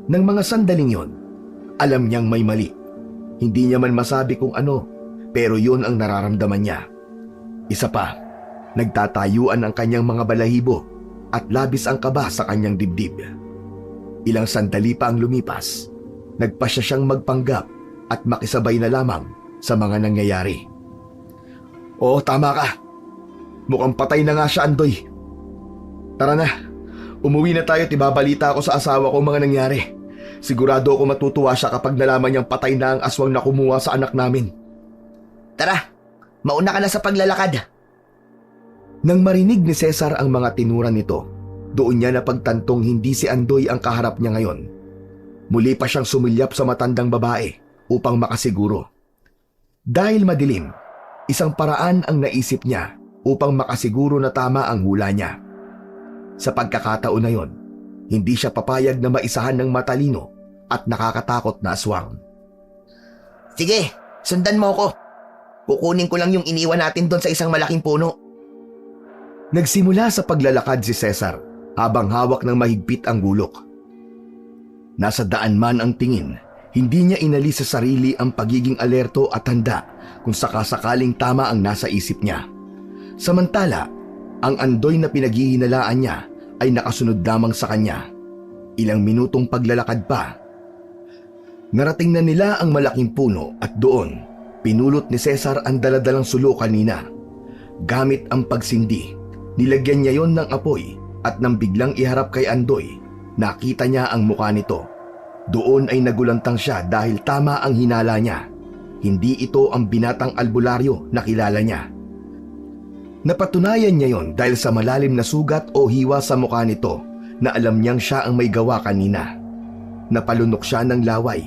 Nang mga sandaling yon, alam niyang may mali. Hindi niya man masabi kung ano, pero yun ang nararamdaman niya. Isa pa, nagtatayuan ang kanyang mga balahibo at labis ang kaba sa kanyang dibdib. Ilang sandali pa ang lumipas, nagpasya siyang magpanggap at makisabay na lamang sa mga nangyayari. Oo, tama ka. Mukhang patay na nga siya, Andoy. Tara na, umuwi na tayo at ibabalita ako sa asawa ko mga nangyari. Sigurado ako matutuwa siya kapag nalaman niyang patay na ang aswang na kumuha sa anak namin. Tara, mauna ka na sa paglalakad. Nang marinig ni Cesar ang mga tinuran nito, doon niya napagtantong hindi si Andoy ang kaharap niya ngayon. Muli pa siyang sumilyap sa matandang babae upang makasiguro. Dahil madilim, isang paraan ang naisip niya upang makasiguro na tama ang hula niya. Sa pagkakataon na yon, hindi siya papayag na maisahan ng matalino at nakakatakot na aswang. Sige, sundan mo ko. Kukunin ko lang yung iniwan natin doon sa isang malaking puno. Nagsimula sa paglalakad si Cesar habang hawak ng mahigpit ang gulok. Nasa daan man ang tingin, hindi niya inalis sa sarili ang pagiging alerto at handa kung sakasakaling tama ang nasa isip niya. Samantala, ang Andoy na pinaghihinalaan niya ay nakasunod lamang sa kanya. Ilang minutong paglalakad pa, narating na nila ang malaking puno at doon, pinulot ni Cesar ang daladalang sulo kanina. Gamit ang pagsindi, nilagyan niya yon ng apoy at nang biglang iharap kay Andoy, nakita niya ang mukha nito. Doon ay nagulantang siya dahil tama ang hinala niya. Hindi ito ang binatang albularyo na kilala niya. Napatunayan niya yon dahil sa malalim na sugat o hiwa sa mukha nito na alam niyang siya ang may gawa kanina. Napalunok siya ng laway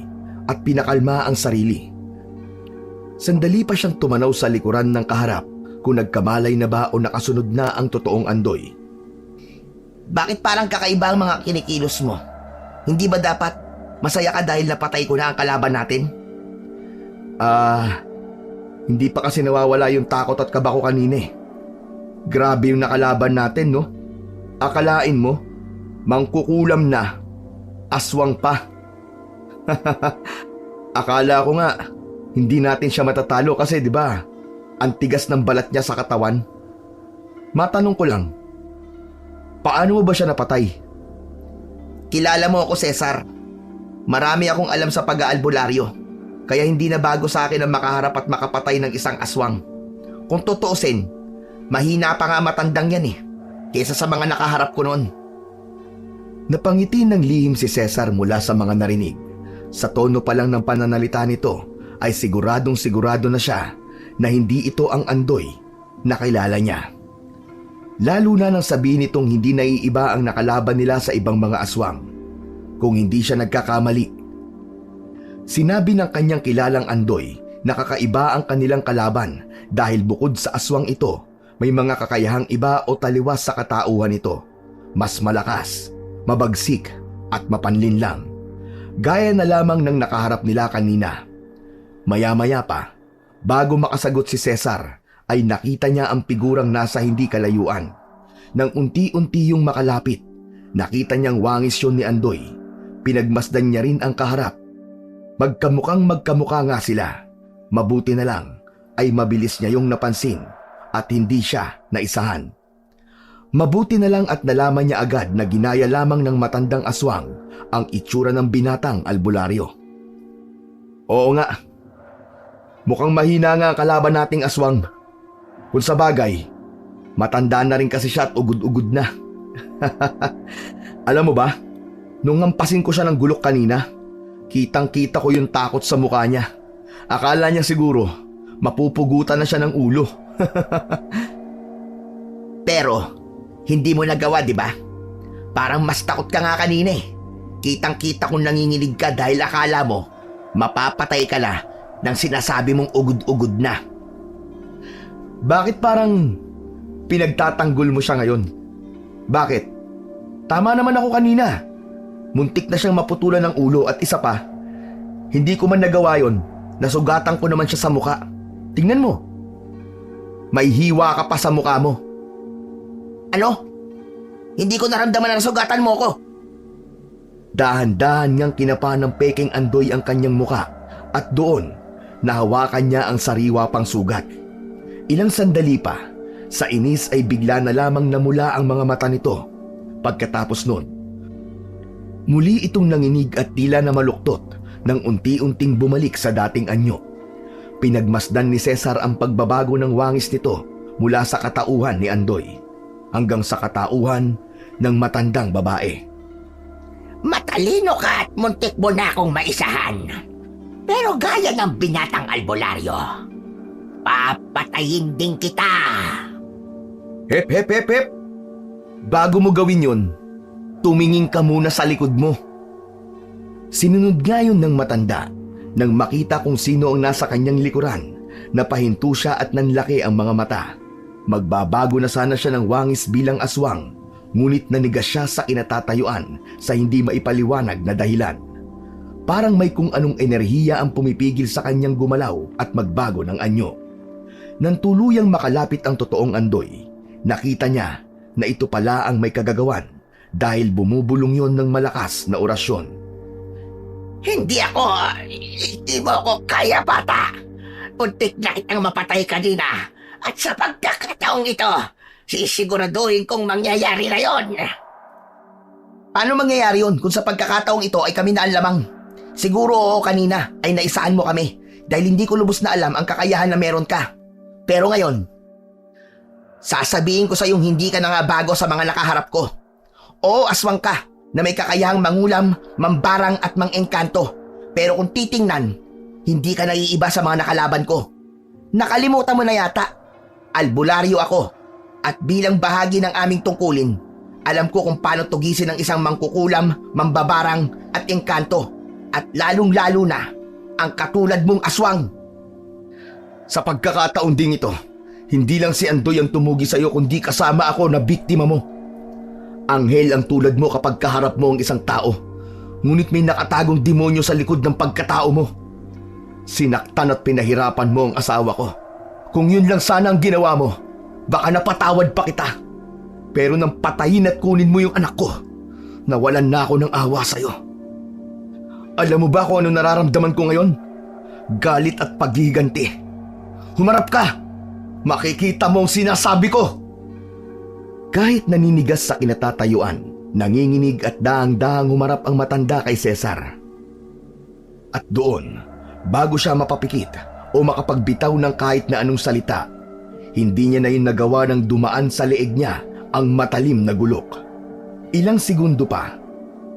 at pinakalma ang sarili. Sandali pa siyang tumanaw sa likuran ng kaharap kung nagkamalay na ba o nakasunod na ang totoong Andoy. Bakit parang kakaiba ang mga kinikilos mo? Hindi ba dapat masaya ka dahil napatay ko na ang kalaban natin? Hindi pa kasi nawawala yung takot at kaba ko kanina eh. Grabe yung nakalaban natin, no? Akalain mo, mangkukulam na, aswang pa. Akala ko nga, hindi natin siya matatalo kasi 'di ba? Ang tigas ng balat niya sa katawan. Matanong ko lang, paano mo ba siya napatay? Kilala mo ako, Cesar. Marami akong alam sa pag-aalbularyo, kaya hindi na bago sa akin ang makaharap at makapatay ng isang aswang. Kung tutuusin, mahina pa nga matandang yan kesa sa mga nakaharap ko noon. Napangiti ng lihim si Cesar mula sa mga narinig. Sa tono pa lang ng pananalita nito ay siguradong sigurado na siya na hindi ito ang Andoy na kilala niya. Lalo na nang sabihin nitong hindi naiiba ang nakalaban nila sa ibang mga aswang, kung hindi siya nagkakamali. Sinabi ng kanyang kilalang Andoy na kakaiba ang kanilang kalaban dahil bukod sa aswang ito, may mga kakayahang iba o taliwas sa katauhan nito. Mas malakas, mabagsik at mapanlinlang. Gaya na lamang ng nakaharap nila kanina. Maya-maya pa, bago makasagot si Cesar, ay nakita niya ang figurang nasa hindi kalayuan. Nang unti-unti yung makalapit, nakita niyang wangis yun ni Andoy. Pinagmasdan niya rin ang kaharap. Magkamukhang magkamukha nga sila. Mabuti na lang ay mabilis niya yung napansin at hindi siya naisahan. Mabuti na lang at nalaman niya agad na ginaya lamang ng matandang aswang ang itsura ng binatang albularyo. Oo nga, mukhang mahina nga ang kalaban nating aswang. Kung sa bagay, matanda na rin kasi siya at ugod-ugod na. Alam mo ba, nung ngampasin ko siya ng gulok kanina, kitang-kita ko yung takot sa mukha niya. Akala niya siguro, mapupugutan na siya ng ulo. Pero, hindi mo nagawa, di ba? Parang mas takot ka nga kanina eh. Kitang-kita kong nanginginig ka dahil akala mo, mapapatay ka na nang sinasabi mong ugod-ugod na. Bakit parang pinagtatanggol mo siya ngayon? Bakit? Tama naman ako kanina. Muntik na siyang maputulan ng ulo at isa pa, hindi ko man nagawa yon, nasugatan ko naman siya sa muka. Tingnan mo. May hiwa ka pa sa mukha mo. Ano? Hindi ko naramdaman na nasugatan mo ko. Dahan-dahan niyang kinapa ng peking Andoy ang kanyang muka at doon nahawakan niya ang sariwa pang sugat. Ilang sandali pa, sa inis ay bigla na lamang namula ang mga mata nito. Pagkatapos nun, muli itong nanginig at tila na maluktot nang unti-unting bumalik sa dating anyo. Pinagmasdan ni Cesar ang pagbabago ng wangis nito mula sa katauhan ni Andoy hanggang sa katauhan ng matandang babae. Matalino ka at muntik mo na akong maisahan. Pero gaya ng binatang albularyo, papatayin din kita. Hep, hep, hep, hep! Bago mo gawin yun, tumingin ka muna sa likod mo. Sinunod nga yun ng matanda nang makita kung sino ang nasa kanyang likuran. Napahinto siya at nanlaki ang mga mata. Magbabago na sana siya ng wangis bilang aswang, ngunit nanigas siya sa kinatatayuan sa hindi maipaliwanag na dahilan. Parang may kung anong enerhiya ang pumipigil sa kanyang gumalaw at magbago ng anyo. Nang tuluyang makalapit ang totoong Andoy, nakita niya na ito pala ang may kagagawan dahil bumubulong yon ng malakas na orasyon. Hindi mo ako kaya, bata. Untik na kitang mapatay kanina. At sa pagkakataong ito, sisiguraduhin kong mangyayari na yon. Paano mangyayari yun kung sa pagkakataong ito ay kami naan lamang? Siguro oo kanina ay naisaan mo kami dahil hindi ko lubos na alam ang kakayahan na meron ka. Pero ngayon, sasabihin ko sa iyong hindi ka na nga bago sa mga nakaharap ko. Oo, aswang ka na may kakayahang mangulam, mambarang at mangengkanto. Pero kung titingnan, hindi ka naiiba sa mga nakalaban ko. Nakalimutan mo na yata. Albularyo ako at bilang bahagi ng aming tungkulin, alam ko kung paano tugisin ang isang mangkukulam, mambabarang at engkanto at lalong-lalo na ang katulad mong aswang. Sa pagkakataon ding ito, hindi lang si Andoy ang tumugi sa iyo kundi kasama ako na biktima mo. Anghel ang tulad mo kapag kaharap mo ang isang tao, ngunit may nakatagong demonyo sa likod ng pagkatao mo. Sinaktan at pinahirapan mo ang asawa ko. Kung yun lang sana ang ginawa mo, baka napatawad pa kita. Pero nang patayin at kunin mo yung anak ko, nawalan na ako ng awa sa'yo. Alam mo ba kung ano nararamdaman ko ngayon? Galit at paghihiganti. Humarap ka! Makikita mo ang sinasabi ko! Kahit naninigas sa kinatatayuan, nanginginig at daang-daang humarap ang matanda kay Cesar. At doon, bago siya mapapikit o makapagbitaw ng kahit na anong salita, hindi niya na yun nagawa ng dumaan sa leeg niya ang matalim na gulok. Ilang segundo pa,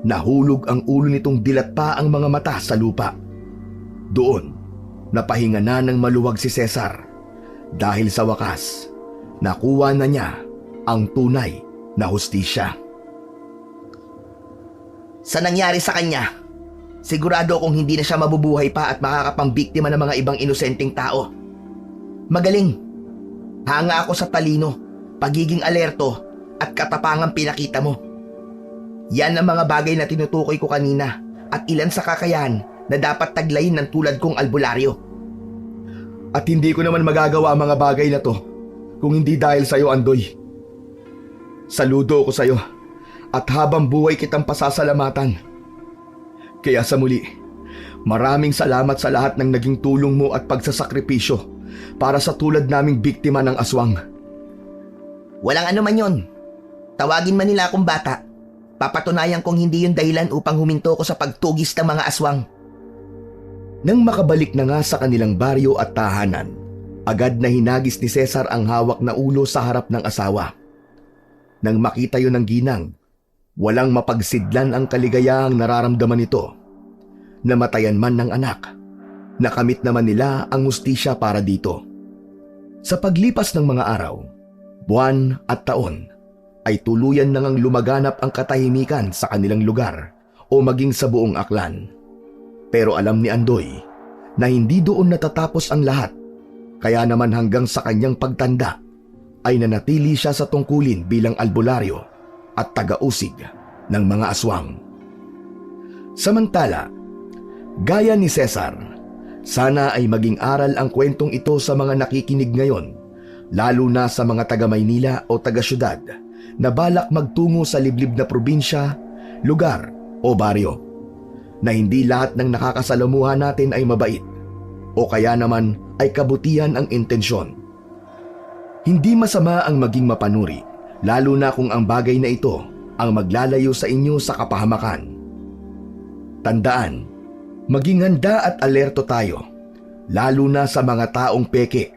nahulog ang ulo nitong dilat pa ang mga mata sa lupa. Doon, napahinga na ng maluwag si Cesar Dahil sa wakas, nakuha na niya ang tunay na hustisya. Sa nangyari sa kanya, sigurado akong hindi na siya mabubuhay pa at makakapambiktima ng mga ibang inosenteng tao. Magaling. Hanga ako sa talino, pagiging alerto at katapangang pinakita mo. Yan ang mga bagay na tinutukoy ko kanina at ilan sa kakayahan na dapat taglayin ng tulad kong albularyo. At hindi ko naman magagawa ang mga bagay na to kung hindi dahil sa'yo, Andoy. Saludo ko sa'yo at habang buhay kitang pasasalamatan. Kaya sa muli, maraming salamat sa lahat ng naging tulong mo at pagsasakripisyo para sa tulad naming biktima ng aswang. Walang ano man yun. Tawagin man nila akong bata. Papatunayan kong hindi yun dahilan upang huminto ko sa pagtugis ng mga aswang. Nang makabalik na nga sa kanilang baryo at tahanan, agad na hinagis ni Cesar ang hawak na ulo sa harap ng asawa. Nang makita yun ng ginang, walang mapagsidlan ang kaligayahang nararamdaman nito. Namatayan man ng anak, nakamit naman nila ang hustisya para dito. Sa paglipas ng mga araw, buwan at taon, ay tuluyan na ngang lumaganap ang katahimikan sa kanilang lugar o maging sa buong Aklan. Pero alam ni Andoy na hindi doon natatapos ang lahat, kaya naman hanggang sa kanyang pagtanda ay nanatili siya sa tungkulin bilang albularyo at taga-usig ng mga aswang. Samantala, gaya ni Cesar, sana ay maging aral ang kwentong ito sa mga nakikinig ngayon, lalo na sa mga taga-Maynila o taga-syudad na balak magtungo sa liblib na probinsya, lugar o baryo, na hindi lahat ng nakakasalamuha natin ay mabait o kaya naman ay kabutihan ang intensyon. Hindi masama ang maging mapanuri, lalo na kung ang bagay na ito ang maglalayo sa inyo sa kapahamakan. Tandaan, maging handa at alerto tayo, lalo na sa mga taong peke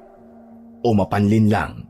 o mapanlin lang.